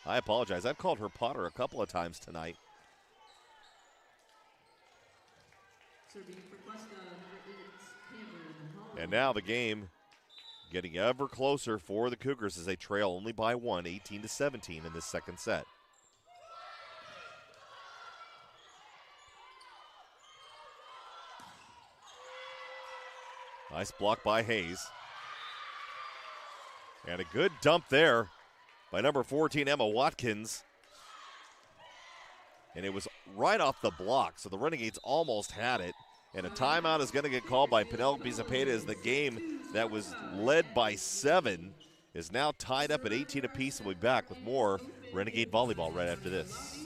I apologize. I've called her Potter a couple of times tonight. And now the game getting ever closer for the Cougars as they trail only by 1, 18-17 in this second set. Nice block by Hayes. And a good dump there by number 14, Emma Watkins. And it was right off the block, so the Renegades almost had it. And a timeout is going to get called by Penelope Zepeda as the game that was led by 7 is now tied up at 18 apiece. We'll be back with more Renegade Volleyball right after this.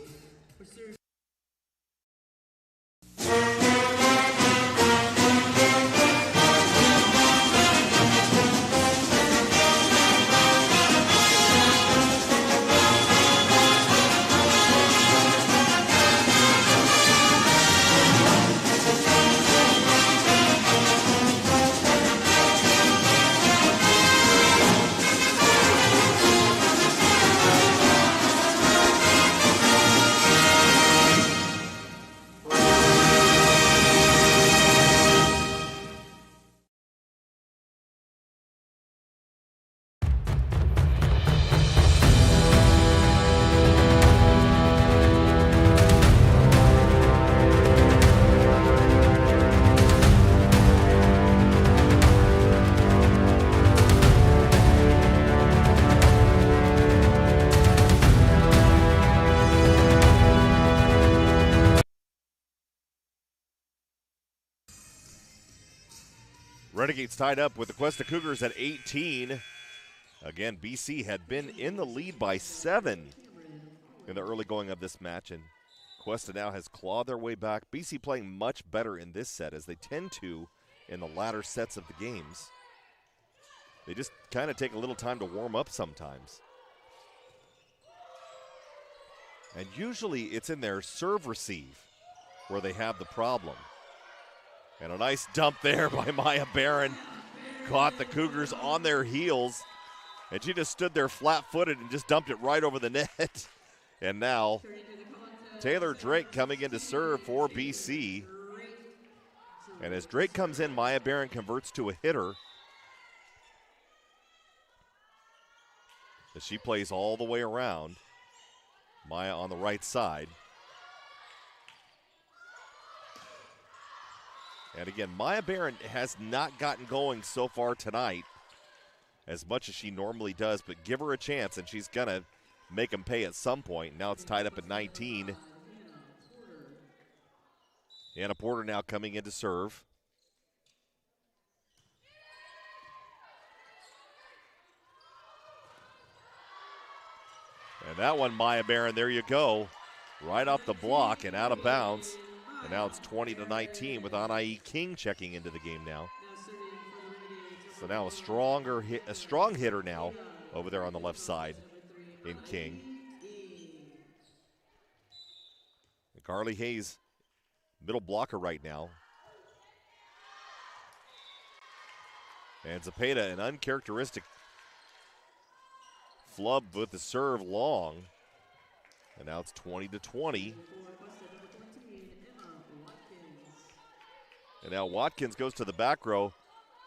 Renegades tied up with the Cuesta Cougars at 18. Again, BC had been in the lead by 7 in the early going of this match, and Cuesta now has clawed their way back. BC playing much better in this set, as they tend to in the latter sets of the games. They just kind of take a little time to warm up sometimes. And usually it's in their serve-receive where they have the problem. And a nice dump there by Maya Barron. Caught the Cougars on their heels. And she just stood there flat-footed and just dumped it right over the net. And now Taylor Drake coming in to serve for BC. And as Drake comes in, Maya Barron converts to a hitter. As she plays all the way around. Maya on the right side. And again, Maya Barron has not gotten going so far tonight as much as she normally does, but give her a chance and she's going to make them pay at some point. Now it's tied up at 19. Anna Porter now coming in to serve. And that one, Maya Barron, there you go. Right off the block and out of bounds. And now it's 20-19 with Anai King checking into the game now. So now a strong hitter now over there on the left side in King. And Carly Hayes, middle blocker right now. And Zepeda, an uncharacteristic flub with the serve long. And now it's 20-20. And now Watkins goes to the back row,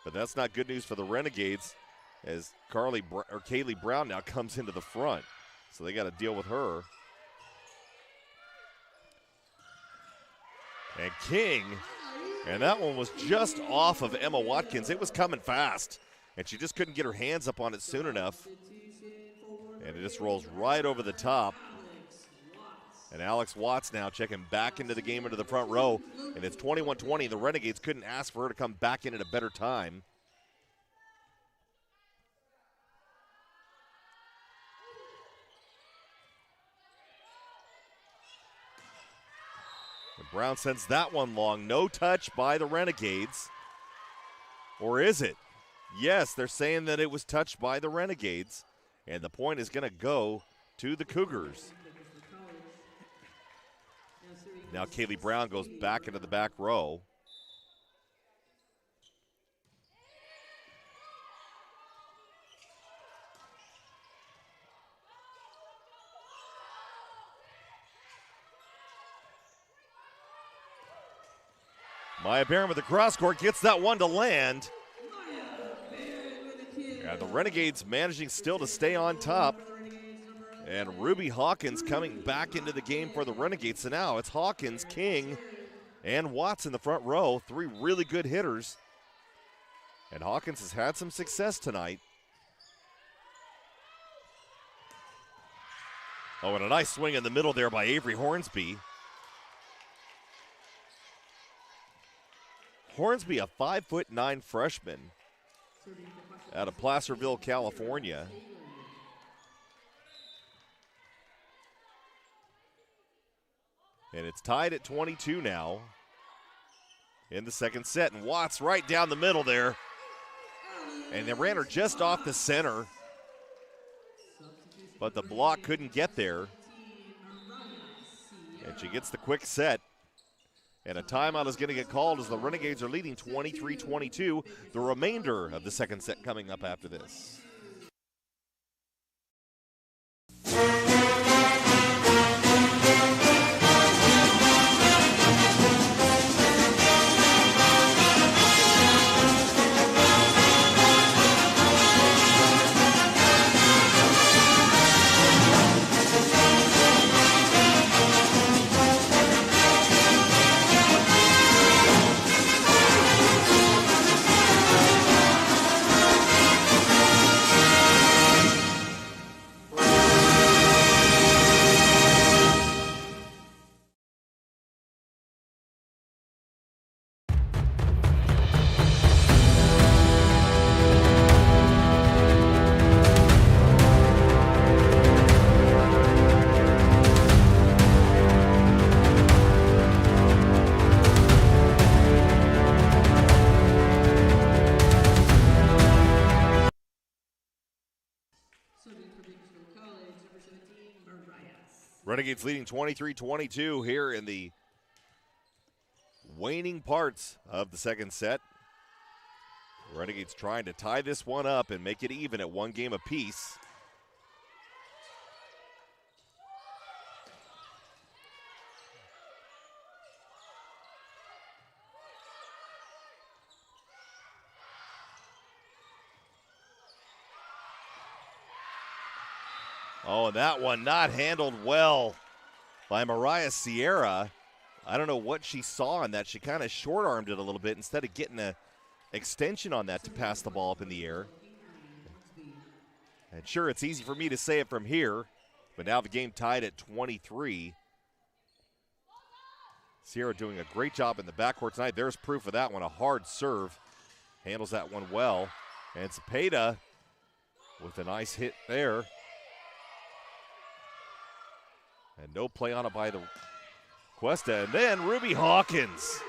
but that's not good news for the Renegades as Kaylee Brown now comes into the front. So they got to deal with her. And King, and that one was just off of Emma Watkins. It was coming fast, and she just couldn't get her hands up on it soon enough. And it just rolls right over the top. And Alex Watts now checking back into the game into the front row. And it's 21-20. The Renegades couldn't ask for her to come back in at a better time. And Brown sends that one long. No touch by the Renegades. Or is it? Yes, they're saying that it was touched by the Renegades. And the point is going to go to the Cougars. Now Kaylee Brown goes back into the back row. Maya Barron with the cross court gets that one to land. And the Renegades managing still to stay on top. And Ruby Hawkins coming back into the game for the Renegades. So now it's Hawkins, King, and Watts in the front row. Three really good hitters. And Hawkins has had some success tonight. Oh, and a nice swing in the middle there by Avery Hornsby. Hornsby, a 5'9" freshman out of Placerville, California. And it's tied at 22 now in the second set. And Watts right down the middle there. And they ran her just off the center. But the block couldn't get there. And she gets the quick set. And a timeout is going to get called as the Renegades are leading 23-22. The remainder of the second set coming up after this. Renegades leading 23-22 here in the waning parts of the second set. Renegades trying to tie this one up and make it even at one game apiece. Oh, and that one not handled well by Mariah Sierra. I don't know what she saw in that. She kind of short-armed it a little bit instead of getting an extension on that to pass the ball up in the air. And sure, it's easy for me to say it from here, but now the game tied at 23. Sierra doing a great job in the backcourt tonight. There's proof of that one. A hard serve. Handles that one well. And Cepeda with a nice hit there. And no play on it by the Cuesta. And then Ruby Hawkins.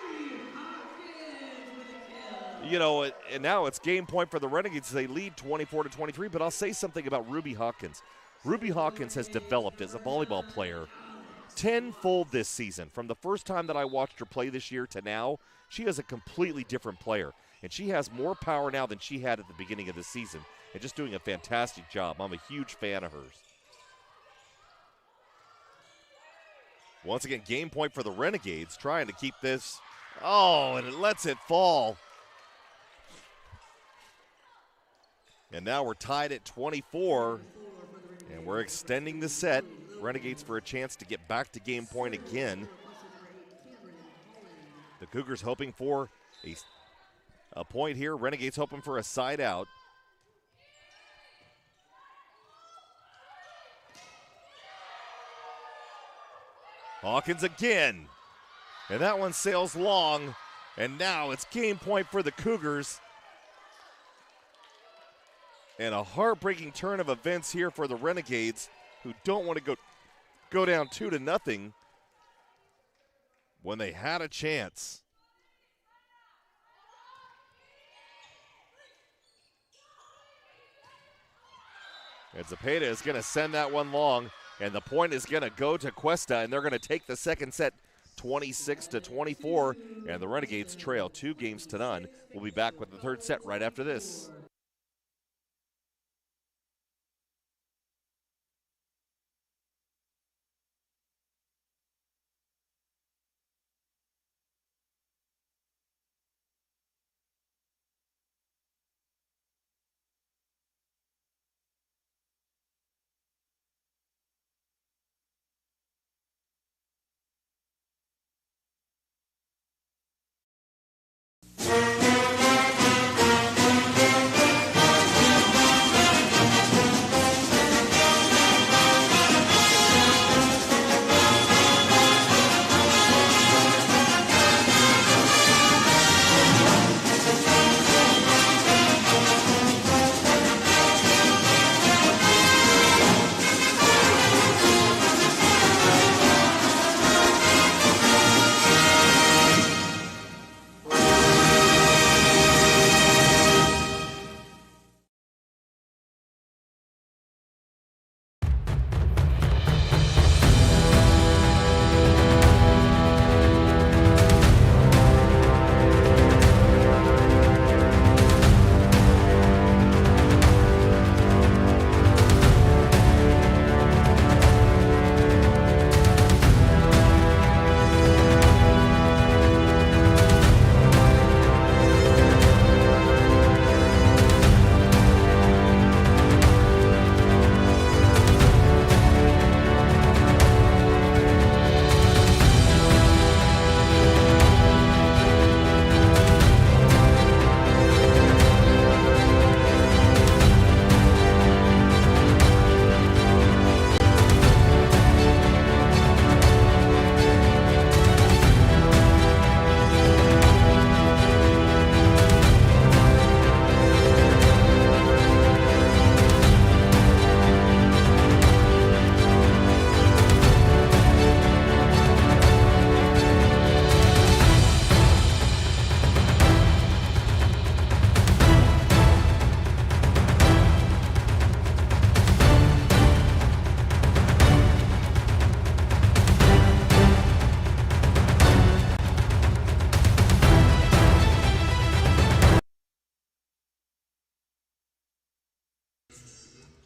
You know, and now it's game point for the Renegades. They lead 24-23, but I'll say something about Ruby Hawkins. Ruby Hawkins has developed as a volleyball player tenfold this season. From the first time that I watched her play this year to now, she is a completely different player. And she has more power now than she had at the beginning of the season. And just doing a fantastic job. I'm a huge fan of hers. Once again, game point for the Renegades, trying to keep this. Oh, and it lets it fall. And now we're tied at 24, and we're extending the set. Renegades for a chance to get back to game point again. The Cougars hoping for a point here. Renegades hoping for a side out. Hawkins again. And that one sails long. And now it's game point for the Cougars. And a heartbreaking turn of events here for the Renegades, who don't want to go down 2-0 when they had a chance. And Cepeda is going to send that one long. And the point is going to go to Cuesta, and they're going to take the second set 26-24, and the Renegades trail 2-0. We'll be back with the third set right after this.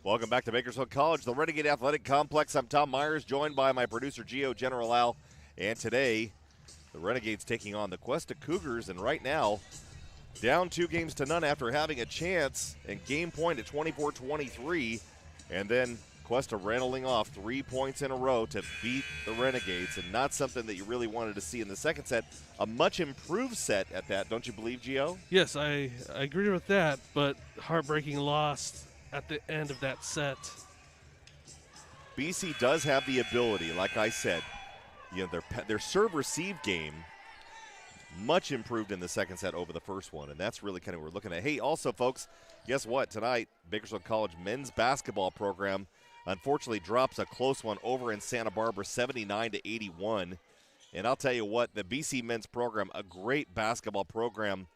Welcome back to Bakersfield College, the Renegade Athletic Complex. I'm Tom Myers, joined by my producer, Gio General Al. And today, the Renegades taking on the Cuesta Cougars. And right now, down 2-0 after having a chance and game point at 24-23. And then Cuesta rattling off 3 points in a row to beat the Renegades. And not something that you really wanted to see in the second set. A much improved set at that, don't you believe, Gio? Yes, I agree with that, but heartbreaking loss at the end of that set. BC does have the ability, like I said, their serve-receive game much improved in the second set over the first one, and that's really kind of what we're looking at. Hey, also, folks, guess what? Tonight, Bakersfield College men's basketball program unfortunately drops a close one over in Santa Barbara, 79-81. And I'll tell you what, the BC men's program, a great basketball program,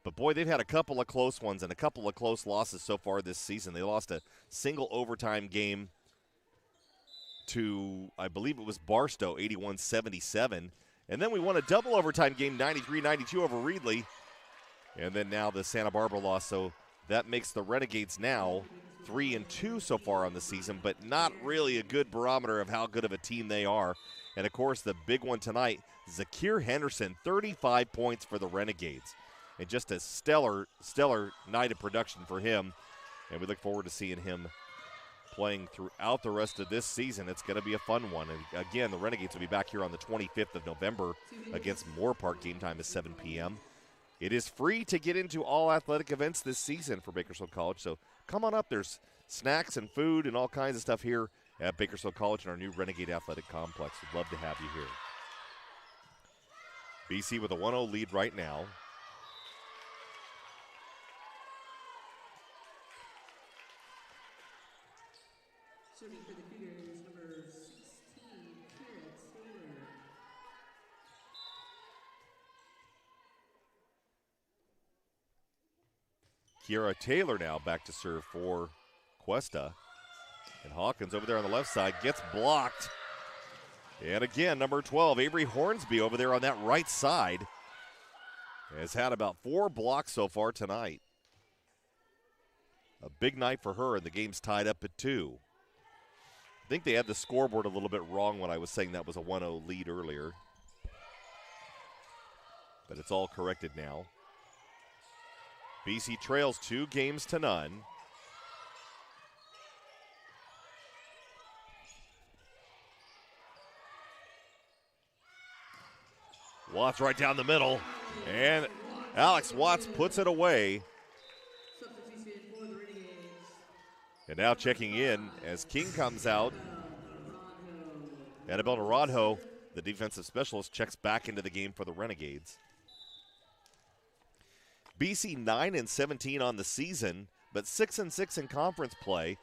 but boy, they've had a couple of close ones and a couple of close losses so far this season. They lost a single overtime game to, I believe it was Barstow, 81-77. And then we won a double overtime game, 93-92 over Reedley. And then now the Santa Barbara loss. So that makes the Renegades now 3-2 so far on the season, but not really a good barometer of how good of a team they are. And, of course, the big one tonight, Zakir Henderson, 35 points for the Renegades. And just a stellar night of production for him. And we look forward to seeing him playing throughout the rest of this season. It's going to be a fun one. And again, the Renegades will be back here on the 25th of November against Moore Park. Game time is 7 p.m. It is free to get into all athletic events this season for Bakersfield College. So come on up. There's snacks and food and all kinds of stuff here at Bakersfield College in our new Renegade Athletic Complex. We'd love to have you here. BC with a 1-0 lead right now. Serving for the Cougars, number 16, Kiara Taylor now back to serve for Cuesta. And Hawkins over there on the left side gets blocked. And again, number 12, Avery Hornsby over there on that right side has had about 4 blocks so far tonight. A big night for her, and the game's tied up at 2. I think they had the scoreboard a little bit wrong when I was saying that was a 1-0 lead earlier. But it's all corrected now. BC trails 2-0. Watts right down the middle, and Alex Watts puts it away. And now checking in as King comes out. Annabelle Naranjo, the defensive specialist, checks back into the game for the Renegades. BC 9-17 on the season, but 6-6 in conference play.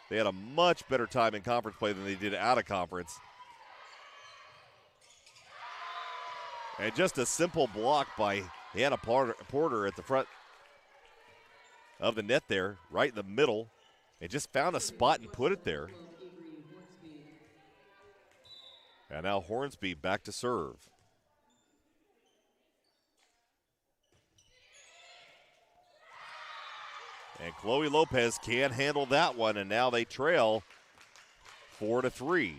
They had a much better time in conference play than they did out of conference. And just a simple block by Hannah Porter at the front of the net there, right in the middle. And just found a spot and put it there. And now Hornsby back to serve. And Chloe Lopez can't handle that one, and now they trail 4-3.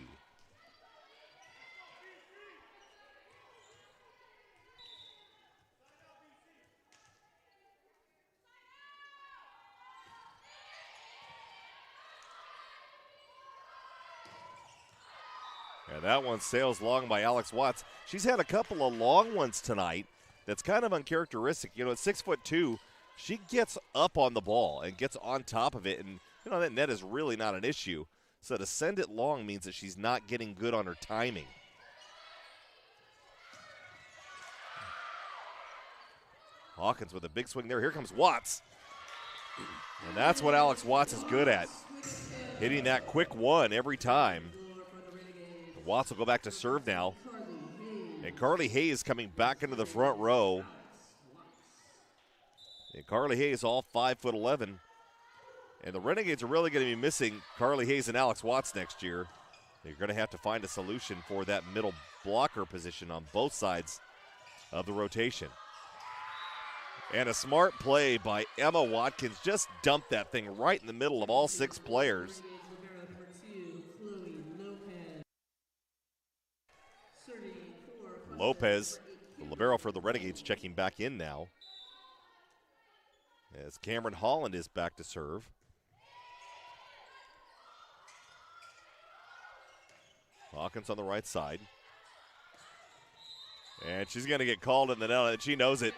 And that one sails long by Alex Watts. She's had a couple of long ones tonight that's kind of uncharacteristic. You know, at 6'2", she gets up on the ball and gets on top of it. And, you know, that net is really not an issue. So to send it long means that she's not getting good on her timing. Hawkins with a big swing there. Here comes Watts. And that's what Alex Watts is good at, hitting that quick one every time. Watts will go back to serve now. And Carly Hayes coming back into the front row. And Carly Hayes all 5'11". And the Renegades are really going to be missing Carly Hayes and Alex Watts next year. They're going to have to find a solution for that middle blocker position on both sides of the rotation. And a smart play by Emma Watkins. Just dumped that thing right in the middle of all 6 players. Lopez, the libero for the Renegades, checking back in now. As Cameron Holland is back to serve. Hawkins on the right side. And she's going to get called in the net, and she knows it.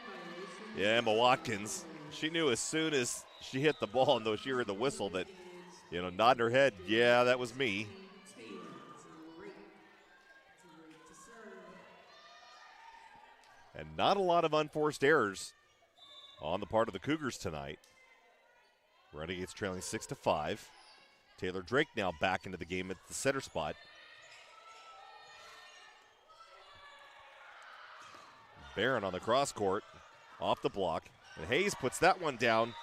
Yeah, Emma Watkins. She knew as soon as she hit the ball, and though she heard the whistle, that, nodding her head, yeah, that was me. And not a lot of unforced errors on the part of the Cougars tonight. Renegades trailing 6-5. Taylor Drake now back into the game at the center spot. Barron on the cross court, off the block, and Hayes puts that one down.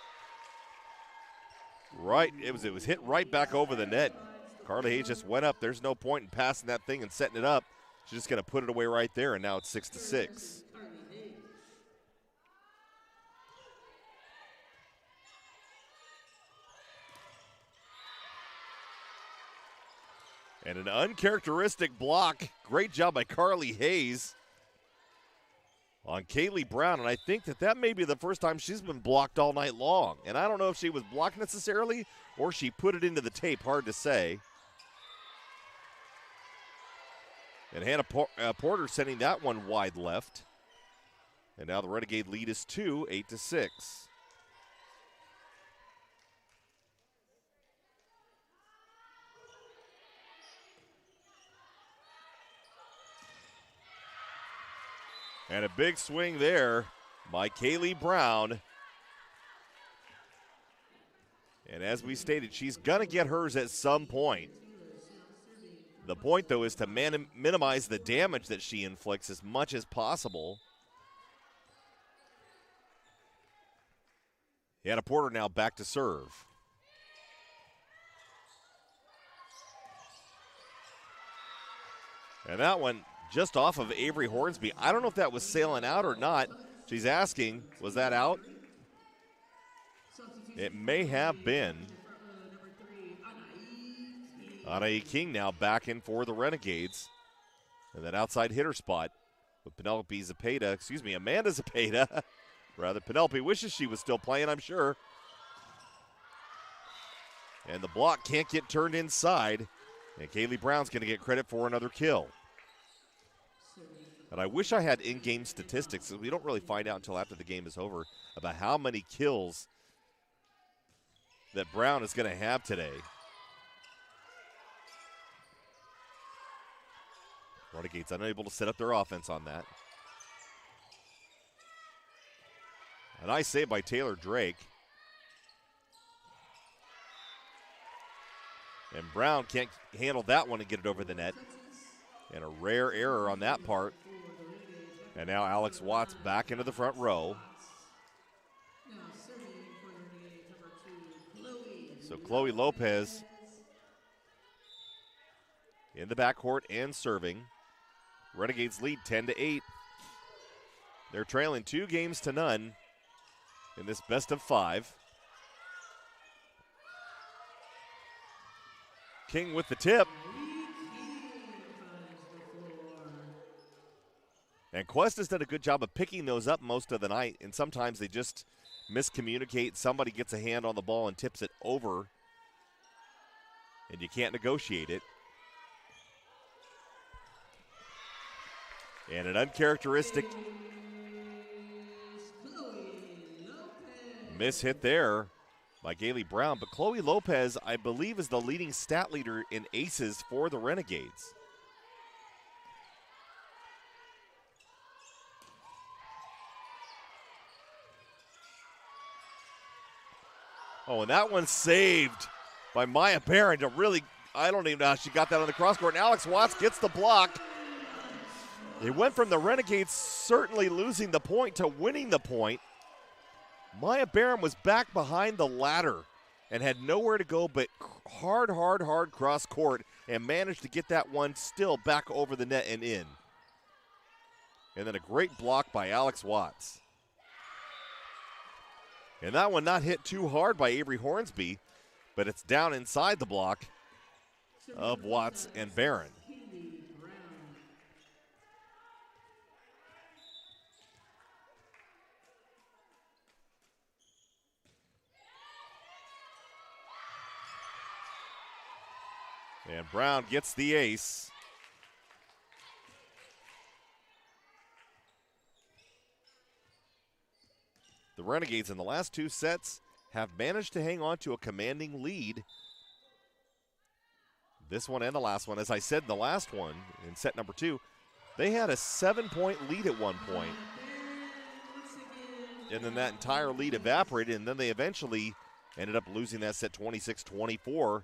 Right, it was hit right back over the net. Carly Hayes just went up. There's no point in passing that thing and setting it up. She's just going to put it away right there, and now it's 6-6. And an uncharacteristic block. Great job by Carly Hayes on Kaylee Brown, and I think that may be the first time she's been blocked all night long. And I don't know if she was blocked necessarily or she put it into the tape, hard to say. And Hannah Porter sending that one wide left. And now the Renegade lead is 2, 8-6. And a big swing there by Kaylee Brown. And as we stated, she's going to get hers at some point. The point, though, is to minimize the damage that she inflicts as much as possible. Hannah Porter now back to serve. And that one just off of Avery Hornsby. I don't know if that was sailing out or not. She's asking, was that out? It may have been. Anai King now back in for the Renegades. And that outside hitter spot with Amanda Zepeda. Rather, Penelope wishes she was still playing, I'm sure. And the block can't get turned inside. And Kaylee Brown's going to get credit for another kill. And I wish I had in-game statistics, because we don't really find out until after the game is over about how many kills that Brown is going to have today. Renegades unable to set up their offense on that. A nice save by Taylor Drake. And Brown can't handle that one and get it over the net. And a rare error on that part. And now Alex Watts back into the front row. So Chloe Lopez in the backcourt and serving. Renegades lead 10-8. They're trailing 2-0 in this best of 5. King with the tip. And Cuesta's done a good job of picking those up most of the night, and sometimes they just miscommunicate. Somebody gets a hand on the ball and tips it over, and you can't negotiate it. And an uncharacteristic miss hit there by Gailey Brown. But Chloe Lopez, I believe, is the leading stat leader in aces for the Renegades. Oh, and that one's saved by Maya Barron to really, I don't even know how she got that on the cross court. And Alex Watts gets the block. It went from the Renegades certainly losing the point to winning the point. Maya Barron was back behind the ladder and had nowhere to go but hard cross court and managed to get that one still back over the net and in. And then a great block by Alex Watts. And that one not hit too hard by Avery Hornsby, but it's down inside the block of Watts and Barron. And Brown gets the ace. The Renegades in the last two sets have managed to hang on to a commanding lead. This one and the last one. As I said in the last one, in set number 2, they had a 7-point lead at one point. And then that entire lead evaporated, and then they eventually ended up losing that set 26-24.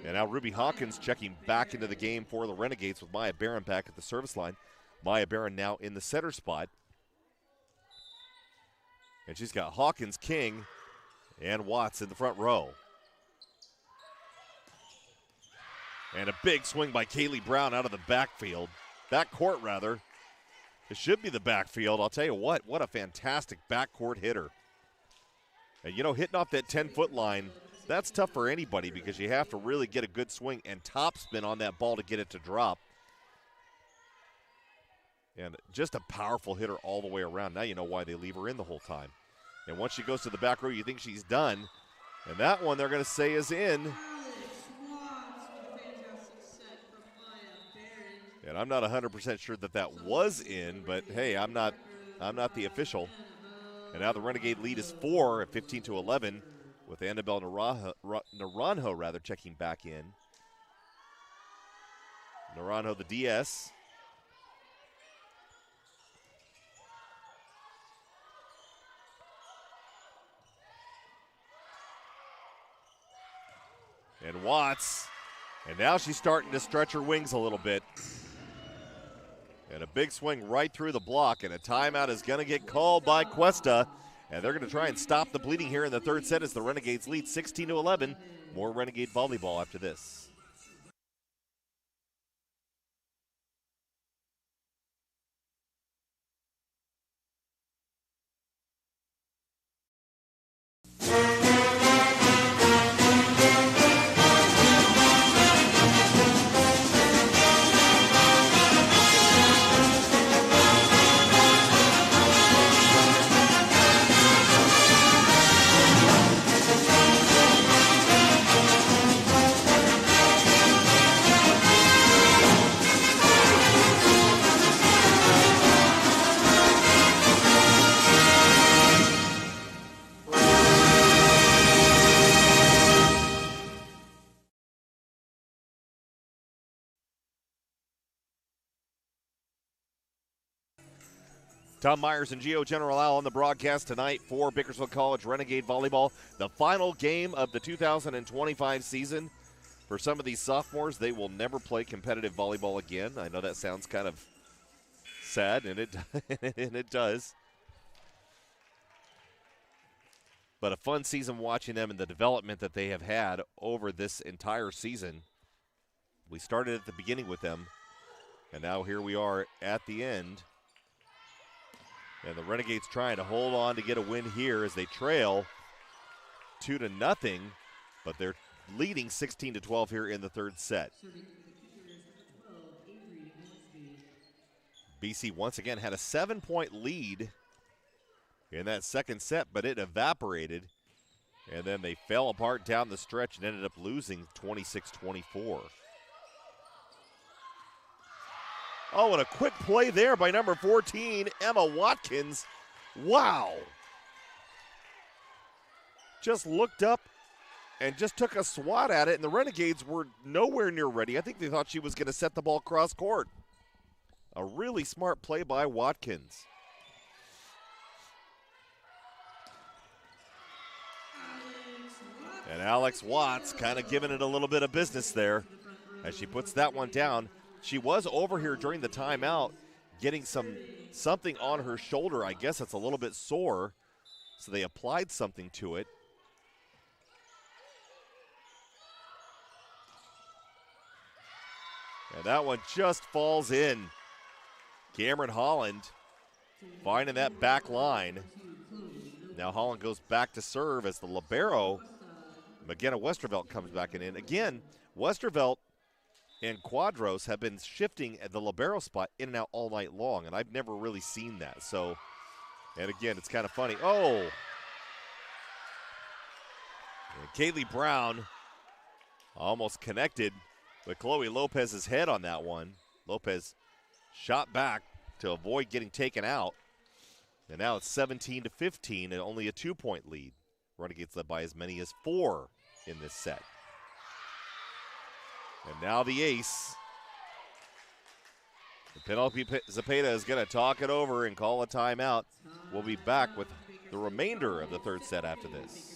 And now Ruby Hawkins checking back into the game for the Renegades with Maya Barron back at the service line. Maya Barron now in the center spot. And she's got Hawkins, King, and Watts in the front row. And a big swing by Kaylee Brown out of the backfield. Backcourt, rather. It should be the backfield. I'll tell you what a fantastic backcourt hitter. And, you know, hitting off that 10-foot line, that's tough for anybody because you have to really get a good swing and topspin on that ball to get it to drop. And just a powerful hitter all the way around. Now you know why they leave her in the whole time. And once she goes to the back row, you think she's done. And that one they're going to say is in. And I'm not 100% sure that was in, but hey, I'm not the official. And now the Renegade lead is 4 at 15-11 with Annabelle Naranjo checking back in. Naranjo, the DS. And Watts, and now she's starting to stretch her wings a little bit. And a big swing right through the block, and a timeout is going to get called by Cuesta. And they're going to try and stop the bleeding here in the third set as the Renegades lead 16-11. More Renegade volleyball after this. Tom Myers and Gio General Al on the broadcast tonight for Bakersfield College Renegade Volleyball. The final game of the 2025 season. For some of these sophomores, they will never play competitive volleyball again. I know that sounds kind of sad, and it does. But a fun season watching them and the development that they have had over this entire season. We started at the beginning with them, and now here we are at the end. And the Renegades trying to hold on to get a win here as they trail 2-0, but they're leading 16-12 here in the third set. BC once again had a 7-point lead in that second set, but it evaporated. And then they fell apart down the stretch and ended up losing 26-24. Oh, and a quick play there by number 14, Emma Watkins. Wow. Just looked up and just took a swat at it, and the Renegades were nowhere near ready. I think they thought she was going to set the ball cross court. A really smart play by Watkins. And Alex Watts kind of giving it a little bit of business there as she puts that one down. She was over here during the timeout getting something on her shoulder. I guess it's a little bit sore, so they applied something to it. And that one just falls in. Cameron Holland finding that back line. Now Holland goes back to serve as the libero. McGinna Westervelt comes back in. Again, Westervelt and Quadros have been shifting at the libero spot in and out all night long, and I've never really seen that. So, and again, it's kind of funny. Oh! And Kaylee Brown almost connected with Chloe Lopez's head on that one. Lopez shot back to avoid getting taken out. And now it's 17-15 and only a 2-point lead. Renegades led by as many as 4 in this set. And now the ace. And Penelope Zepeda is going to talk it over and call a timeout. We'll be back with the remainder of the third set after this.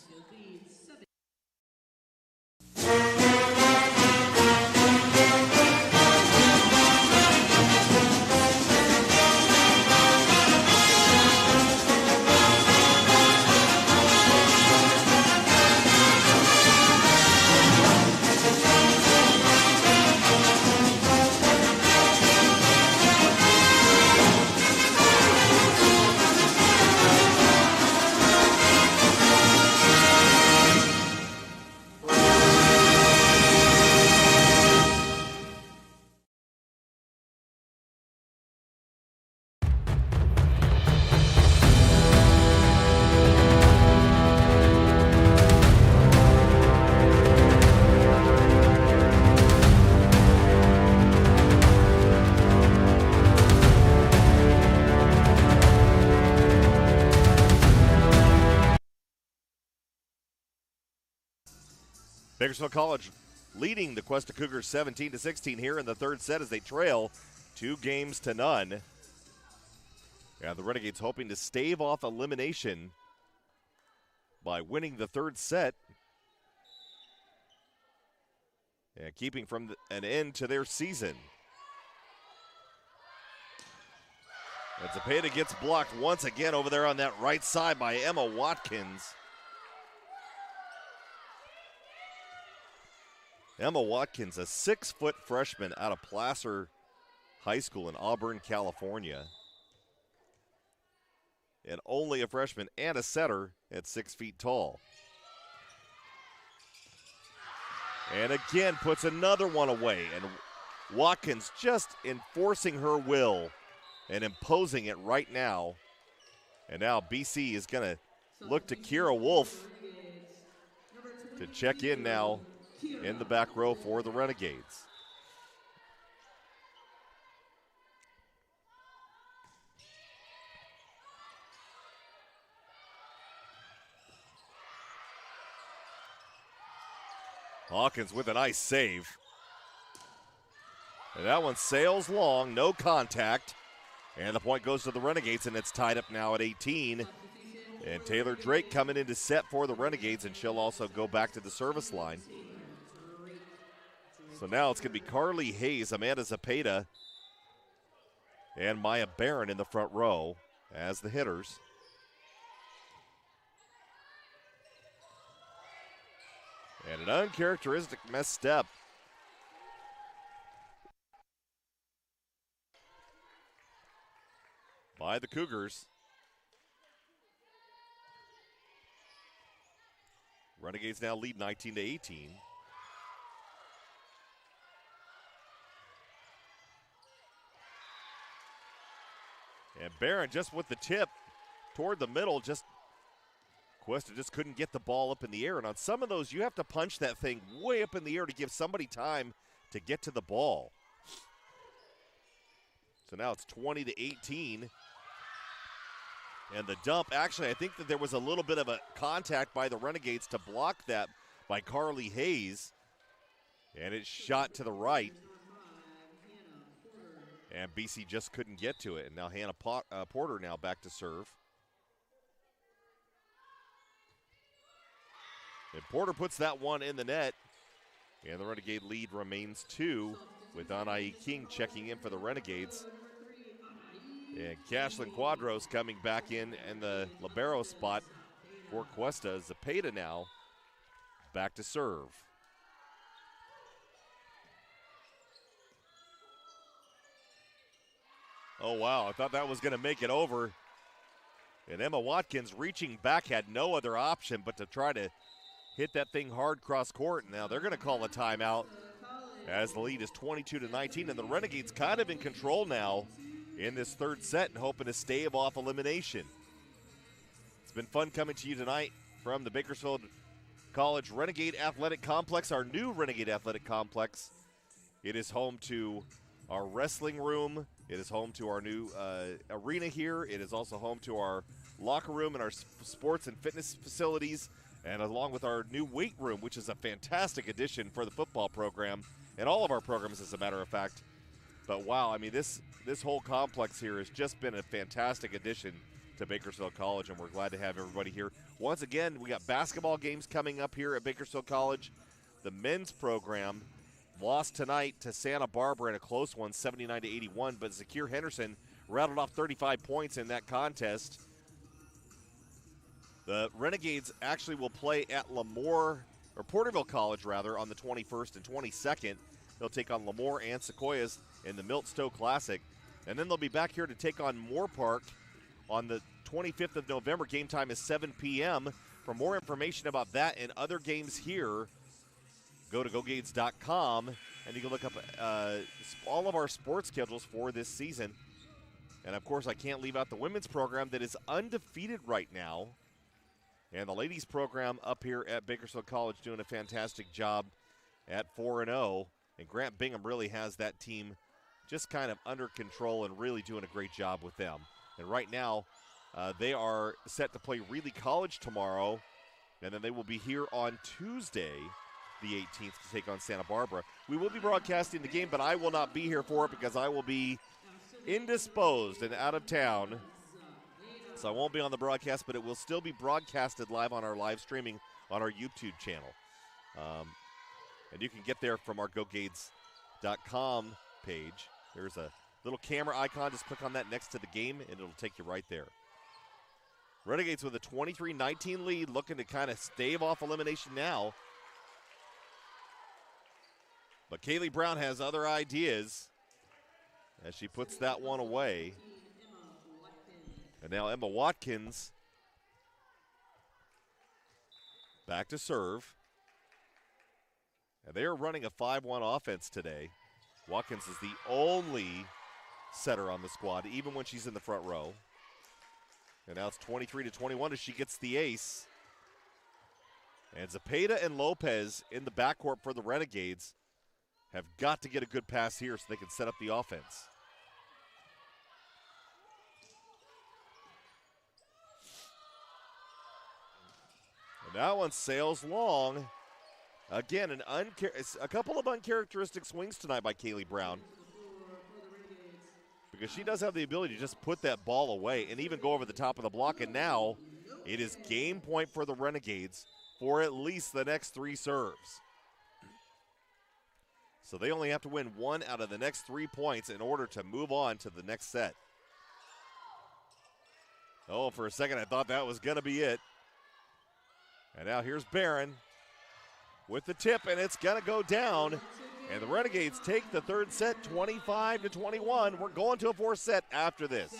Bakersfield College leading the Cuesta Cougars 17-16 here in the third set as they trail 2-0. Yeah, the Renegades hoping to stave off elimination by winning the third set and keeping from an end to their season. And Zepeda gets blocked once again over there on that right side by Emma Watkins. Emma Watkins, a 6-foot freshman out of Placer High School in Auburn, California. And only a freshman and a setter at 6 feet tall. And again puts another one away. And Watkins just enforcing her will and imposing it right now. And now BC is going to look to Kira Wolf to check in now in the back row for the Renegades. Hawkins with a nice save. And that one sails long, no contact. And the point goes to the Renegades, and it's tied up now at 18. And Taylor Drake coming in to set for the Renegades, and she'll also go back to the service line. So now it's going to be Carly Hayes, Amanda Zepeda, and Maya Barron in the front row as the hitters. And an uncharacteristic misstep by the Cougars. Renegades now lead 19-18. And Barron just with the tip toward the middle, Cuesta just couldn't get the ball up in the air. And on some of those, you have to punch that thing way up in the air to give somebody time to get to the ball. So now it's 20-18. And the dump, actually, I think that there was a little bit of a contact by the Renegades to block that by Carly Hayes. And it's shot to the right. And BC just couldn't get to it. And now Hannah Porter now back to serve. And Porter puts that one in the net. And the Renegade lead remains 2 with Anai King checking in for the Renegades. And Cashlyn Quadros coming back in the libero spot for Cuesta. Zepeda now back to serve. Oh, wow, I thought that was going to make it over. And Emma Watkins reaching back had no other option but to try to hit that thing hard cross court. Now they're going to call a timeout as the lead is 22-19, and the Renegades kind of in control now in this third set and hoping to stave off elimination. It's been fun coming to you tonight from the Bakersfield College Renegade Athletic Complex, our new Renegade Athletic Complex. It is home to our wrestling room. It is home to our new arena here. It is also home to our locker room and our sports and fitness facilities, and along with our new weight room, which is a fantastic addition for the football program and all of our programs, as a matter of fact. But wow, I mean, this whole complex here has just been a fantastic addition to Bakersfield College, and we're glad to have everybody here. Once again, we got basketball games coming up here at Bakersfield College. The men's program lost tonight to Santa Barbara in a close one, 79-81, but Zakir Henderson rattled off 35 points in that contest. The Renegades actually will play at Porterville College, rather, on the 21st and 22nd. They'll take on Lemoore and Sequoias in the Milt Stowe Classic. And then they'll be back here to take on Moore Park on the 25th of November. Game time is 7 p.m. For more information about that and other games here, go to GoGades.com, and you can look up all of our sports schedules for this season. And, of course, I can't leave out the women's program that is undefeated right now. And the ladies program up here at Bakersfield College doing a fantastic job at 4-0. And Grant Bingham really has that team just kind of under control and really doing a great job with them. And right now, they are set to play Reilly College tomorrow. And then they will be here on Tuesday, the 18th, to take on Santa Barbara. We will be broadcasting the game, but I will not be here for it because I will be indisposed and out of town. So I won't be on the broadcast, but it will still be broadcasted live on our live streaming on our YouTube channel. And you can get there from our GoGades.com page. There's a little camera icon. Just click on that next to the game, and it'll take you right there. Renegades with a 23-19 lead, looking to kind of stave off elimination now. But Kaylee Brown has other ideas as she puts that one away. And now Emma Watkins back to serve. And they are running a 5-1 offense today. Watkins is the only setter on the squad, even when she's in the front row. And now it's 23-21 as she gets the ace. And Zepeda and Lopez in the backcourt for the Renegades have got to get a good pass here so they can set up the offense. And that one sails long. Again, a couple of uncharacteristic swings tonight by Kaylee Brown, because she does have the ability to just put that ball away and even go over the top of the block. And now it is game point for the Renegades for at least the next 3 serves. So they only have to win 1 out of the next 3 points in order to move on to the next set. Oh, for a second I thought that was going to be it. And now here's Barron with the tip, and it's going to go down. And the Renegades take the third set 25-21. We're going to a 4th set after this.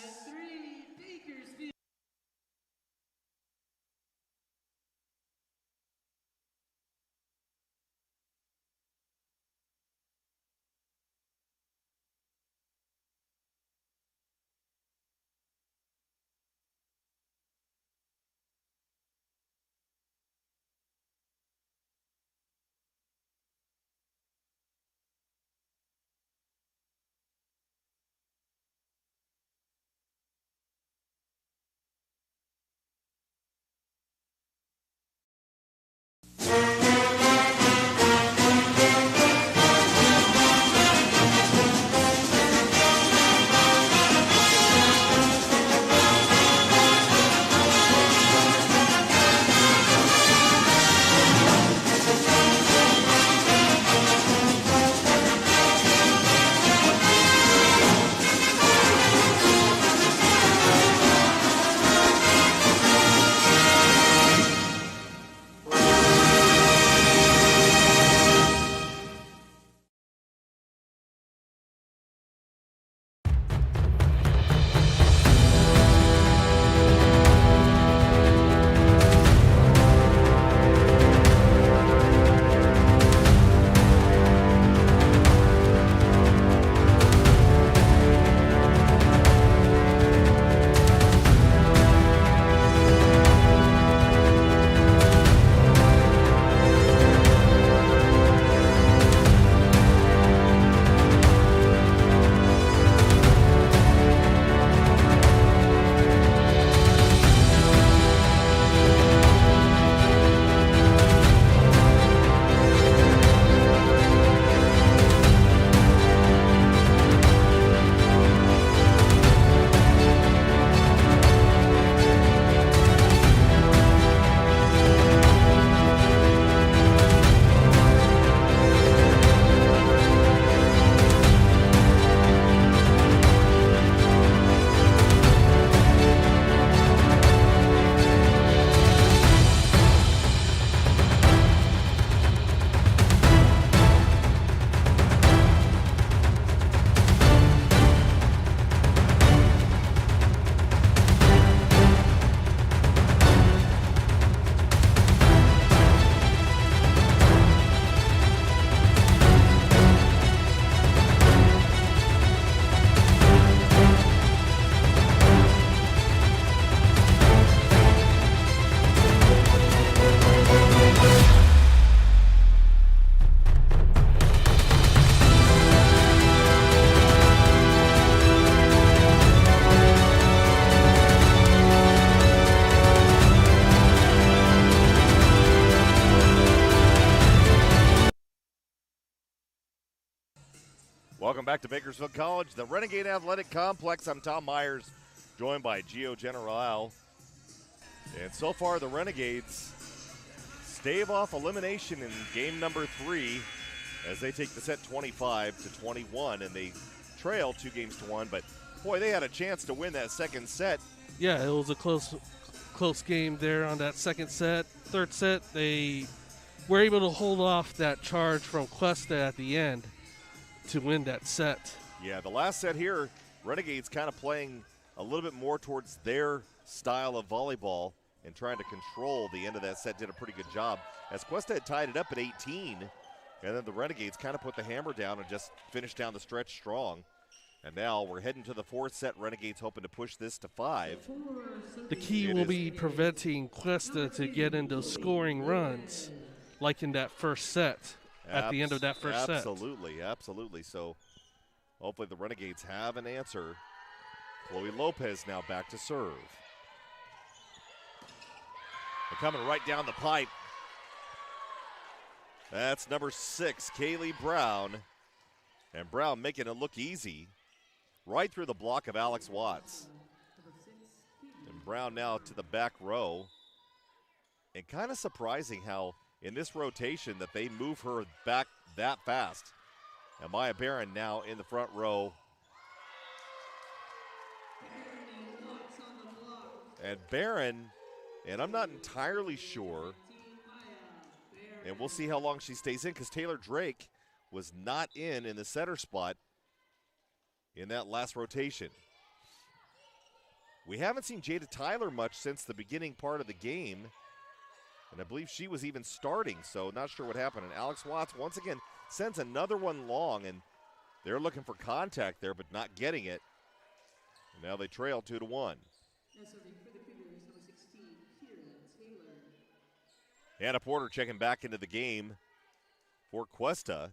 Welcome back to Bakersfield College, the Renegade Athletic Complex. I'm Tom Myers, joined by Gio General. And so far, the Renegades stave off elimination in game number 3 as they take the set 25-21, and they trail 2-1. But boy, they had a chance to win that second set. Yeah, it was a close game there on that second set. Third set, they were able to hold off that charge from Cuesta at the end to win that set. Yeah, the last set here, Renegades kind of playing a little bit more towards their style of volleyball and trying to control the end of that set. Did a pretty good job as Cuesta had tied it up at 18, and then the Renegades kind of put the hammer down and just finished down the stretch strong. And now we're heading to the fourth set. Renegades hoping to push this to 5. The key will be preventing Cuesta to get into scoring runs like in that first set. At the end of that first set. Absolutely. So hopefully the Renegades have an answer. Chloe Lopez now back to serve. They're coming right down the pipe. That's number 6, Kaylee Brown. And Brown making it look easy right through the block of Alex Watts. And Brown now to the back row. And kind of surprising how in this rotation that they move her back that fast. And Maya Barron now in the front row. And Barron, and I'm not entirely sure, and we'll see how long she stays in because Taylor Drake was not in the setter spot in that last rotation. We haven't seen Jada Tyler much since the beginning part of the game. And I believe she was even starting, so not sure what happened. And Alex Watts, once again, sends another one long, and they're looking for contact there, but not getting it. And now they trail 2-1. Hannah Porter checking back into the game for Cuesta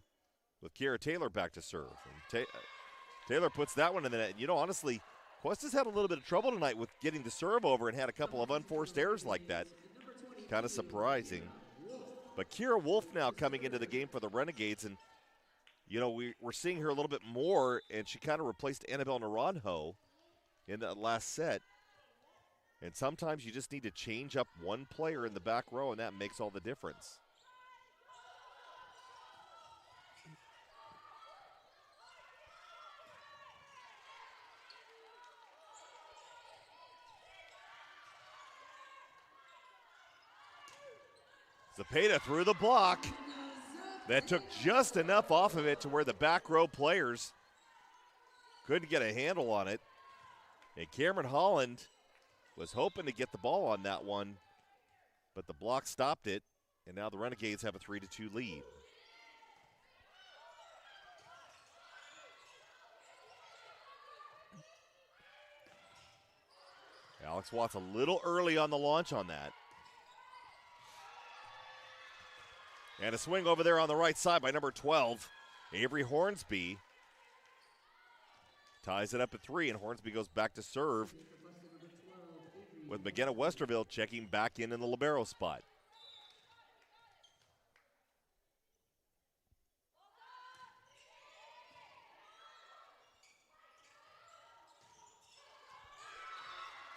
with Kira Taylor back to serve. And Taylor puts that one in the net. And, honestly, Cuesta's had a little bit of trouble tonight with getting the serve over and had a couple of unforced errors like that. Kind of surprising. But Kira Wolf now coming into the game for the Renegades, and we're seeing her a little bit more, and she kind of replaced Annabelle Naranjo in that last set. And sometimes you just need to change up one player in the back row, and that makes all the difference. Zepeda through the block. That took just enough off of it to where the back row players couldn't get a handle on it. And Cameron Holland was hoping to get the ball on that one, but the block stopped it, and now the Renegades have a 3-2 lead. Alex Watts a little early on the launch on that. And a swing over there on the right side by number 12, Avery Hornsby. Ties it up at 3, and Hornsby goes back to serve with McKenna Westerville checking back in the libero spot.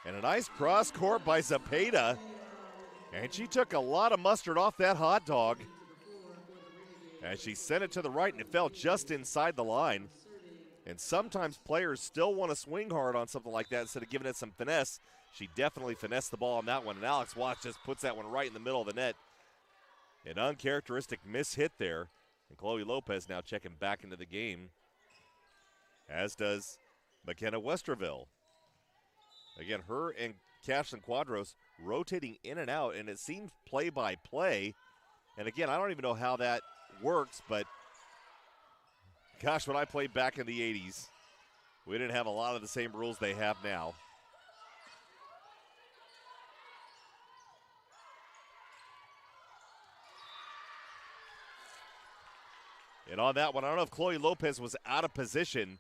And a nice cross court by Zepeda. And she took a lot of mustard off that hot dog as she sent it to the right, and it fell just inside the line. And sometimes players still want to swing hard on something like that instead of giving it some finesse. She definitely finessed the ball on that one, and Alex Watts just puts that one right in the middle of the net. An uncharacteristic miss hit there, and Chloe Lopez now checking back into the game, as does McKenna Westerville. Again, her and Cashlyn Quadros rotating in and out, and it seems play by play. And again, I don't even know how that works, but gosh, when I played back in the 80s, we didn't have a lot of the same rules they have now. And on that one, I don't know if Chloe Lopez was out of position,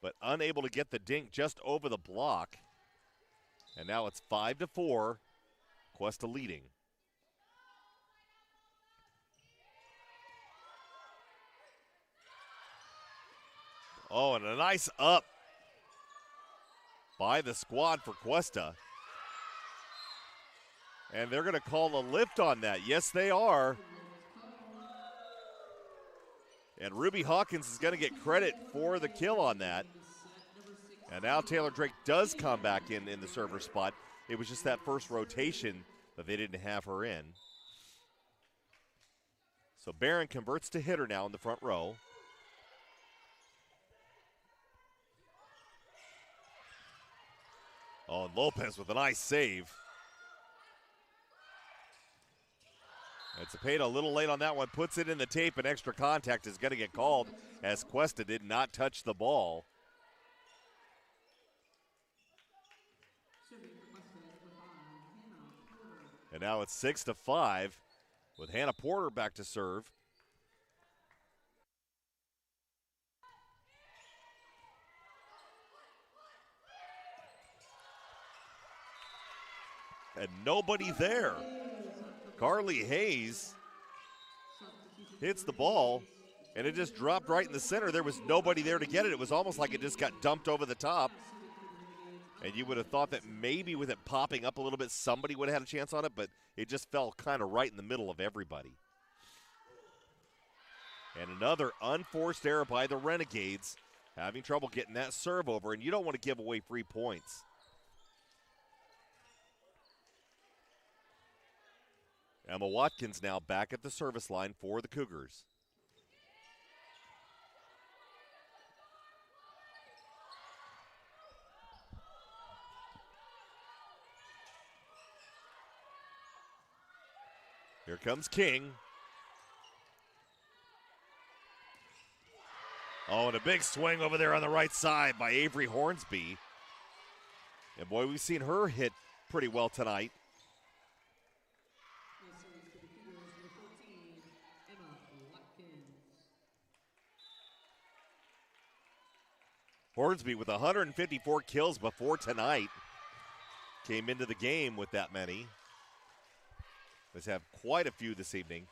but unable to get the dink just over the block. And now it's 5-4, Cuesta leading. Oh, and a nice up by the squad for Cuesta. And they're going to call a lift on that. Yes, they are. And Ruby Hawkins is going to get credit for the kill on that. And now Taylor Drake does come back in the server spot. It was just that first rotation that they didn't have her in. So Barron converts to hitter now in the front row. Oh, and Lopez with a nice save. And Cepeda a little late on that one, puts it in the tape, and extra contact is going to get called as Cuesta did not touch the ball. And now it's 6-5 with Hannah Porter back to serve. And nobody there. Carly Hayes hits the ball, and it just dropped right in the center. There was nobody there to get it. It was almost like it just got dumped over the top. And you would have thought that maybe with it popping up a little bit, somebody would have had a chance on it, but it just fell kind of right in the middle of everybody. And another unforced error by the Renegades, having trouble getting that serve over, and you don't want to give away free points. Emma Watkins now back at the service line for the Cougars. Here comes King. Oh, and a big swing over there on the right side by Avery Hornsby. And boy, we've seen her hit pretty well tonight. Hornsby with 154 kills before tonight. Came into the game with that many. Let's have quite a few this evening.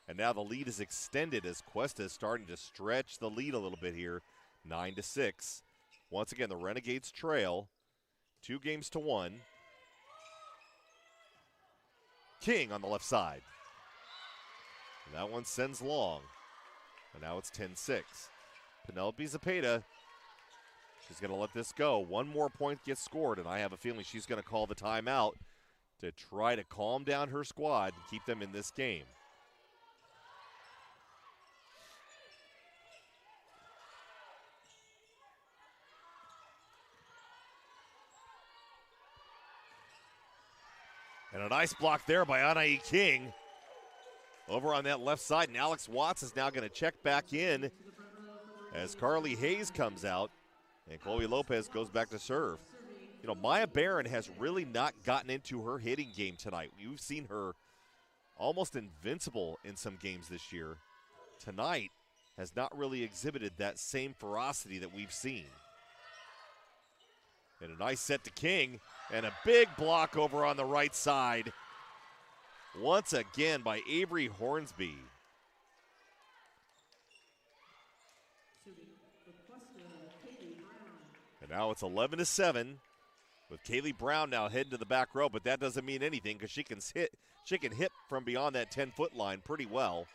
And now the lead is extended as Cuesta is starting to stretch the lead a little bit here. 9-6. Once again, the Renegades trail 2-1. King on the left side. And that one sends long. And now it's 10-6. Penelope Cepeda, she's going to let this go. One more point gets scored, and I have a feeling she's going to call the timeout to try to calm down her squad and keep them in this game. And a nice block there by Anai King over on that left side. And Alex Watts is now going to check back in as Carly Hayes comes out and Chloe Lopez goes back to serve. You know, Maya Barron has really not gotten into her hitting game tonight. You've seen her almost invincible in some games this year. Tonight has not really exhibited that same ferocity that we've seen. And a nice set to King, and a big block over on the right side. Once again by Avery Hornsby. And now it's 11-7. With Kaylee Brown now heading to the back row, but that doesn't mean anything because she can hit from beyond that 10-foot line pretty well.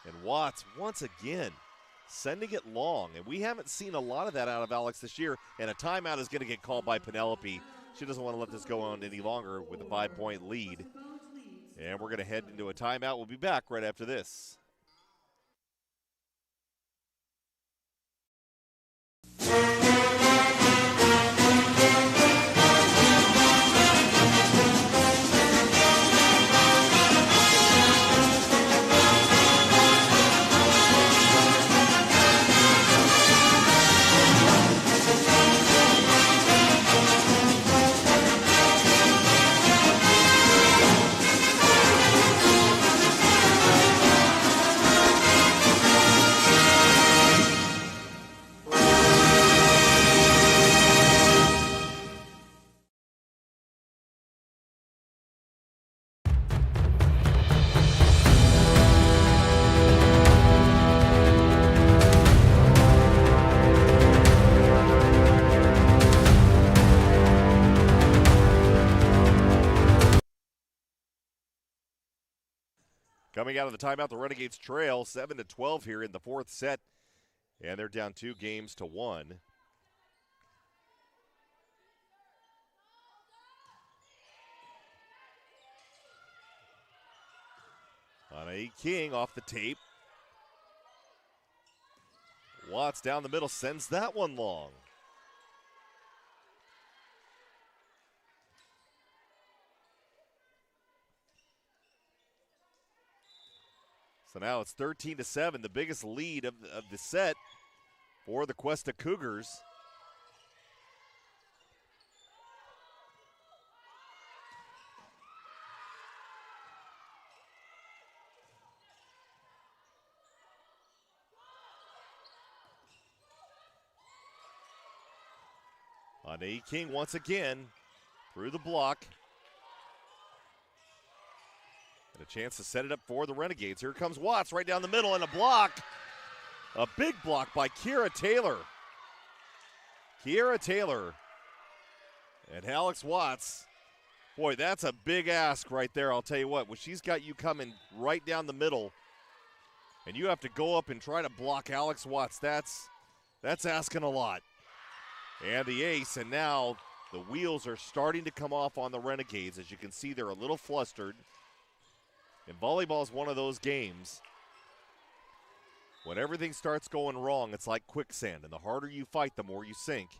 And Watts once again sending it long, and we haven't seen a lot of that out of Alex this year, and a timeout is going to get called by Penelope. She doesn't want to let this go on any longer with a 5-point lead. And we're going to head into a timeout. We'll be back right after this. Coming out of the timeout, the Renegades trail 7-12 here in the fourth set, and they're down 2-1. Anae King off the tape. Watts down the middle, sends that one long. So now it's 13-7, the biggest lead of the set for the Cuesta Cougars. Anae King once again through the block. And a chance to set it up for the Renegades. Here comes Watts right down the middle and a block. A big block by Kiera Taylor. Kiera Taylor and Alex Watts. Boy, that's a big ask right there, I'll tell you what. When she's got you coming right down the middle and you have to go up and try to block Alex Watts, that's asking a lot. And the ace, and now the wheels are starting to come off on the Renegades. As you can see, they're a little flustered. And volleyball is one of those games. When everything starts going wrong, it's like quicksand, and the harder you fight, the more you sink.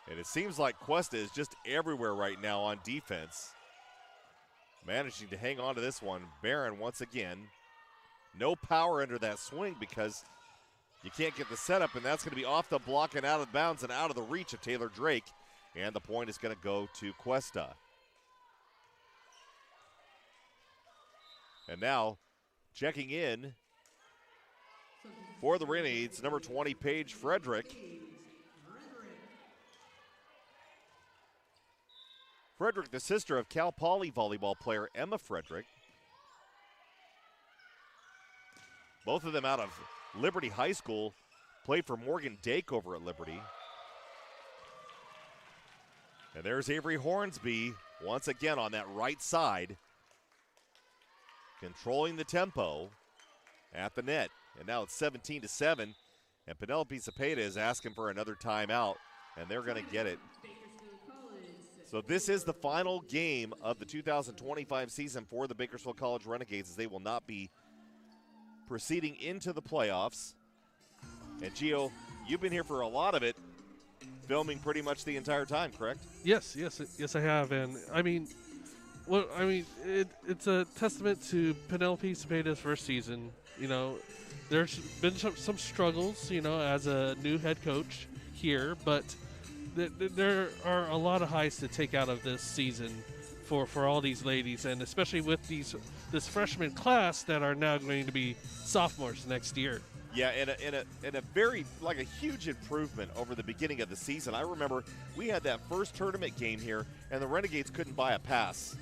And it seems like Cuesta is just everywhere right now on defense. Managing to hang on to this one. Barron once again. No power under that swing because you can't get the setup, and that's going to be off the block and out of bounds and out of the reach of Taylor Drake. And the point is going to go to Cuesta. And now, checking in for the Renegades, number 20, Paige Frederick. Frederick, the sister of Cal Poly volleyball player Emma Frederick. Both of them out of Liberty High School, played for Morgan Dake over at Liberty. And there's Avery Hornsby once again on that right side, controlling the tempo at the net. And now it's 17-7, and Penelope Cepeda is asking for another timeout, and they're going to get it. So this is the final game of the 2025 season for the Bakersfield College Renegades, as they will not be proceeding into the playoffs. And Gio, you've been here for a lot of it, filming pretty much the entire time, correct? Yes, I have. And it's a testament to Penelope Cepeda's first season. You know, there's been some struggles, you know, as a new head coach here, but there are a lot of highs to take out of this season for all these ladies, and especially with this freshman class that are now going to be sophomores next year. Yeah, and a very, like, a huge improvement over the beginning of the season. I remember we had that first tournament game here, and the Renegades couldn't buy a pass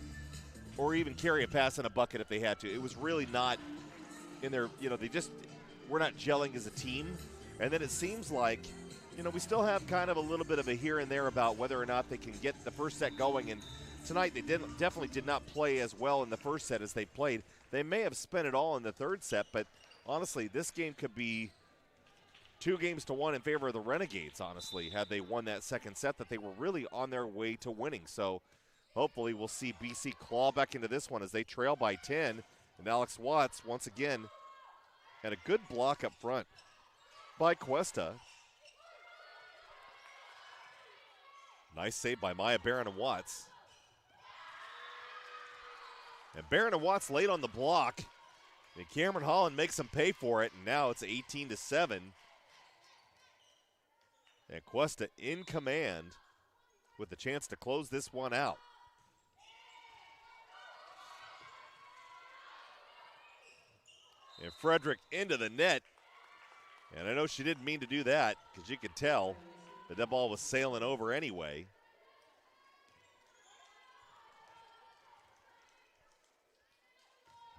or even carry a pass in a bucket if they had to. It was really not in their, you know, they just were not gelling as a team. And then it seems like, you know, we still have kind of a little bit of a here and there about whether or not they can get the first set going. And tonight they definitely did not play as well in the first set as they played. They may have spent it all in the third set, but honestly, this game could be 2-1 in favor of the Renegades, honestly, had they won that second set, that they were really on their way to winning. So hopefully we'll see BC claw back into this one as they trail by 10. And Alex Watts, once again, had a good block up front by Cuesta. Nice save by Maya Barron and Watts. And Barron and Watts late on the block. And Cameron Holland makes them pay for it, and now it's 18-7. And Cuesta in command with the chance to close this one out. And Frederick into the net. And I know she didn't mean to do that, because you could tell that that ball was sailing over anyway.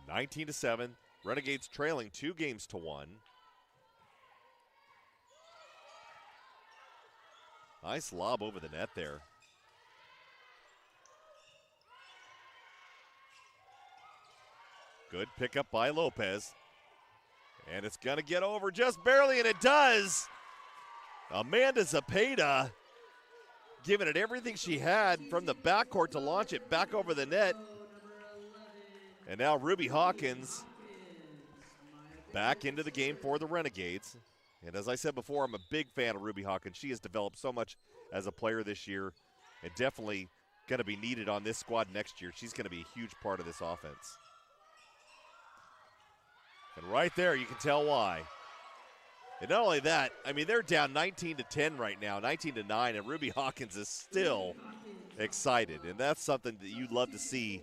(19-7). Renegades trailing 2-1. Nice lob over the net there. Good pickup by Lopez. And it's going to get over just barely, and it does. Amanda Zepeda giving it everything she had from the backcourt to launch it back over the net. And now Ruby Hawkins back into the game for the Renegades. And as I said before, I'm a big fan of Ruby Hawkins. She has developed so much as a player this year and definitely going to be needed on this squad next year. She's going to be a huge part of this offense. And right there, you can tell why. And not only that, I mean, they're down 19-10 right now, 19-9, and Ruby Hawkins is still excited. And that's something that you'd love to see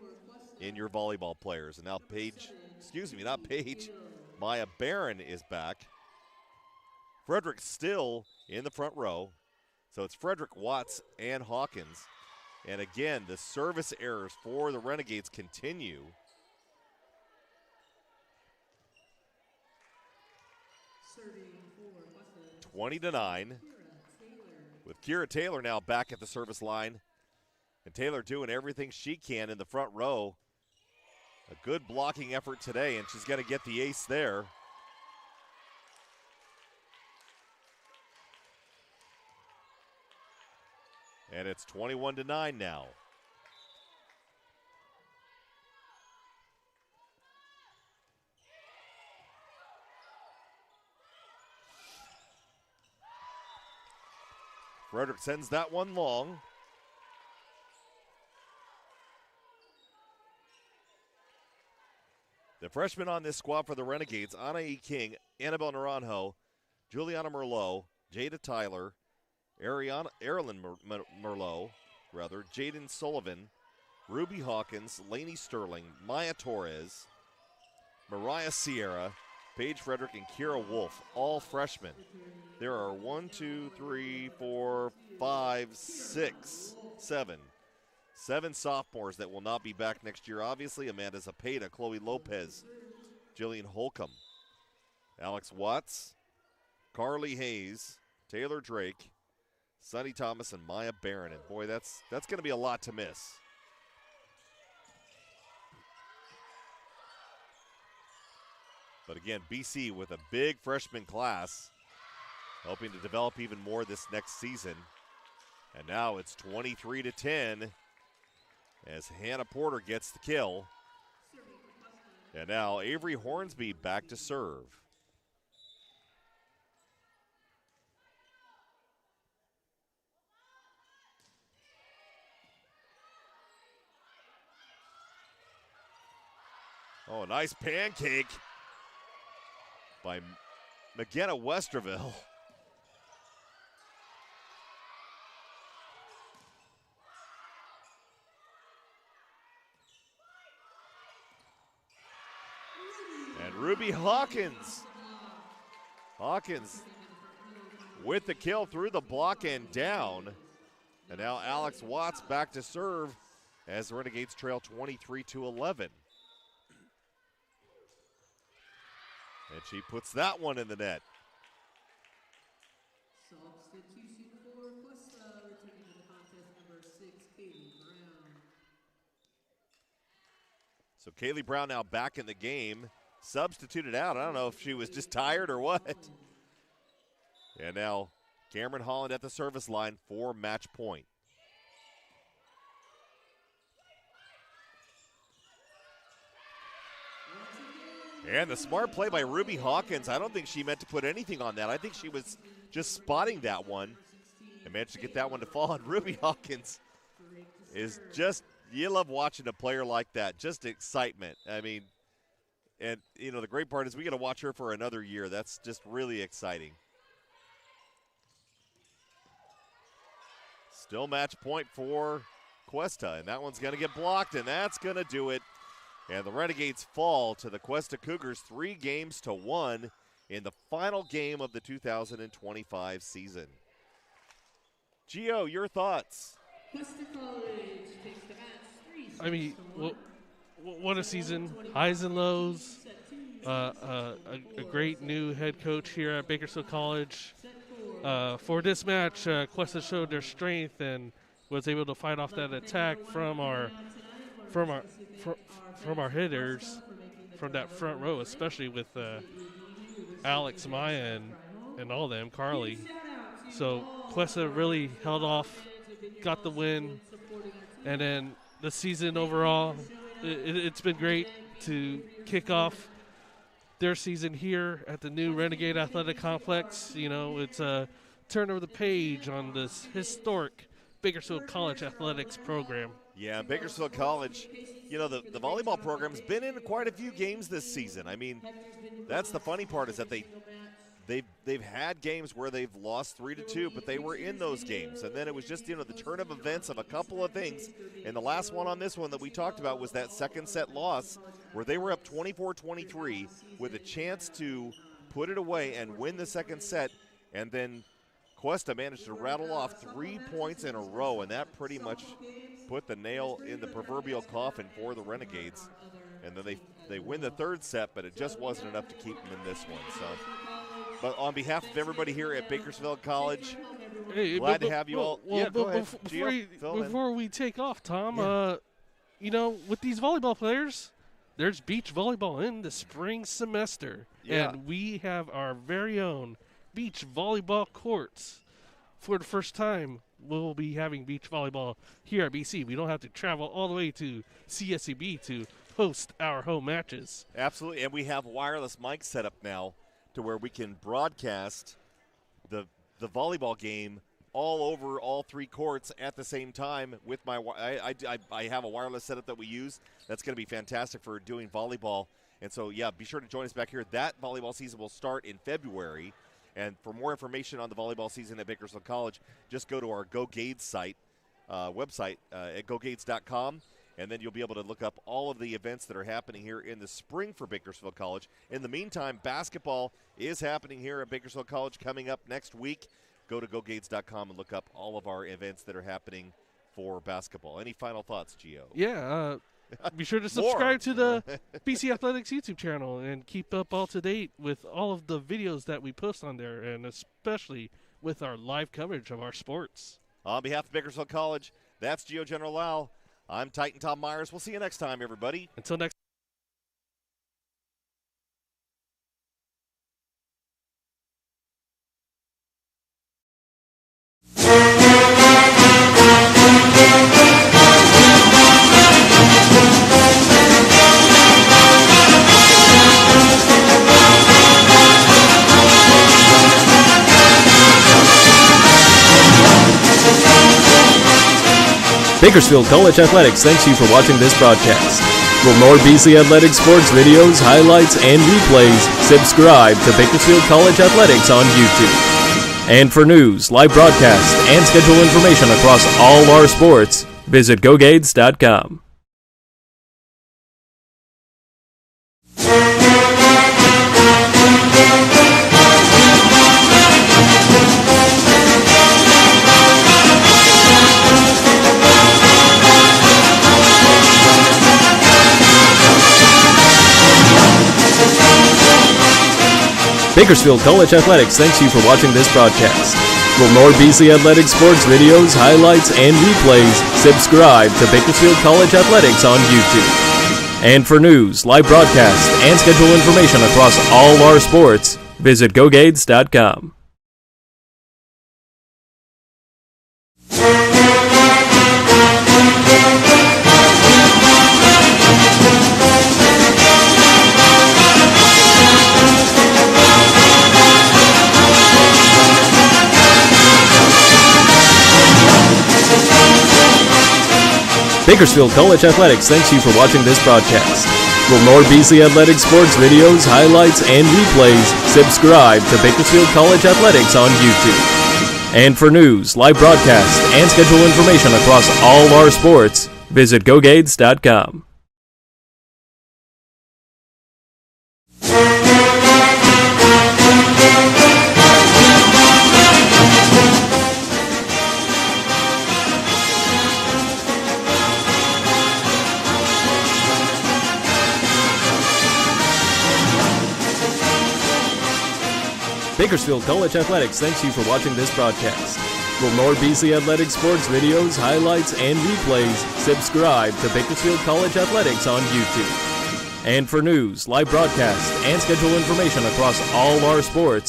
in your volleyball players. And now Maya Barron is back. Frederick still in the front row. So it's Frederick, Watts, and Hawkins. And again, the service errors for the Renegades continue. Serving for 20-9. With Kira Taylor now back at the service line. And Taylor doing everything she can in the front row. A good blocking effort today, and she's going to get the ace there. And it's 21-9 now. Frederick sends that one long. The freshmen on this squad for the Renegades: Anna E. King, Annabelle Naranjo, Juliana Merlot, Jada Tyler, Erilyn Merlot, Jaden Sullivan, Ruby Hawkins, Lainey Sterling, Maya Torres, Mariah Sierra, Paige Frederick, and Kira Wolf, all freshmen. There are 7 sophomores that will not be back next year. Obviously, Amanda Zepeda, Chloe Lopez, Jillian Holcomb, Alex Watts, Carly Hayes, Taylor Drake, Sunny Thomas, and Maya Barron. And boy, that's going to be a lot to miss. But again, BC with a big freshman class, hoping to develop even more this next season. And now it's 23-10 as Hannah Porter gets the kill. And now Avery Hornsby back to serve. Oh, a nice pancake by McGenna Westerville. And Ruby Hawkins. Hawkins with the kill through the block and down. And now Alex Watts back to serve as the Renegades trail 23-11. And she puts that one in the net. Substitution for Cuesta, returning to the contest, number 6, Kaylee Brown. So Kaylee Brown now back in the game, substituted out. I don't know if she was just tired or what. And now Cameron Holland at the service line for match point. And the smart play by Ruby Hawkins. I don't think she meant to put anything on that. I think she was just spotting that one and managed to get that one to fall. And Ruby Hawkins is just, you love watching a player like that. Just excitement. I mean, and, you know, the great part is we get to watch her for another year. That's just really exciting. Still match point for Cuesta, and that one's going to get blocked, and that's going to do it. And the Renegades fall to the Cuesta Cougars 3-1 in the final game of the 2025 season. Gio, your thoughts? Cuesta College takes the match 3-6. I mean, what a season. Highs and lows. A great new head coach here at Bakersfield College. For this match, Cuesta showed their strength and was able to fight off that attack from our hitters, that front row, especially with Alex, Maya, and all them, Carly. So Cuesta really held off, got the win, and then the season overall, it's been great to kick off their season here at the new Renegade Athletic Complex. You know, it's a turn of the page on this historic Bakersfield College athletics program. Yeah, Bakersfield College, you know, the volleyball program's been in quite a few games this season. I mean, that's the funny part, is that they've had games where they've lost 3-2, but they were in those games. And then it was just, you know, the turn of events of a couple of things. And the last one on this one that we talked about was that second set loss where they were up 24-23 with a chance to put it away and win the second set. And then Cuesta managed to rattle off 3 points in a row, and that pretty much put the nail in the proverbial coffin for the Renegades. And then they win the third set, but it just wasn't enough to keep them in this one. So, but on behalf of everybody here at Bakersfield College, glad to have you all. Go ahead. Before we take off, Tom, you know, with these volleyball players, there's beach volleyball in the spring semester. Yeah. And we have our very own beach volleyball courts. For the first time, we'll be having beach volleyball here at BC. We don't have to travel all the way to CSCB to host our home matches. Absolutely, and we have wireless mics set up now to where we can broadcast the volleyball game all over all 3 courts at the same time with my I have a wireless setup that we use. That's going to be fantastic for doing volleyball. And so, yeah, be sure to join us back here. That volleyball season will start in February. And for more information on the volleyball season at Bakersfield College, just go to our Go Gades site, website at gogades.com, and then you'll be able to look up all of the events that are happening here in the spring for Bakersfield College. In the meantime, basketball is happening here at Bakersfield College coming up next week. Go to gogades.com and look up all of our events that are happening for basketball. Any final thoughts, Gio? Yeah, be sure to subscribe to the BC Athletics YouTube channel and keep up all to date with all of the videos that we post on there, and especially with our live coverage of our sports. On behalf of Bakersfield College, that's Gio General Lau. I'm Titan Tom Myers. We'll see you next time, everybody. Until next. Bakersfield College Athletics thanks you for watching this broadcast. For more BC Athletics sports videos, highlights, and replays, subscribe to Bakersfield College Athletics on YouTube. And for news, live broadcasts, and schedule information across all our sports, visit gogades.com. Bakersfield College Athletics thanks you for watching this broadcast. For more BC Athletics sports videos, highlights, and replays, subscribe to Bakersfield College Athletics on YouTube. And for news, live broadcasts, and schedule information across all our sports, visit gogades.com. Bakersfield College Athletics thanks you for watching this broadcast. For more BC Athletics sports videos, highlights, and replays, subscribe to Bakersfield College Athletics on YouTube. And for news, live broadcasts, and schedule information across all our sports, visit gogades.com. Bakersfield College Athletics thanks you for watching this broadcast. For more BC Athletics sports videos, highlights, and replays, subscribe to Bakersfield College Athletics on YouTube. And for news, live broadcasts, and schedule information across all our sports,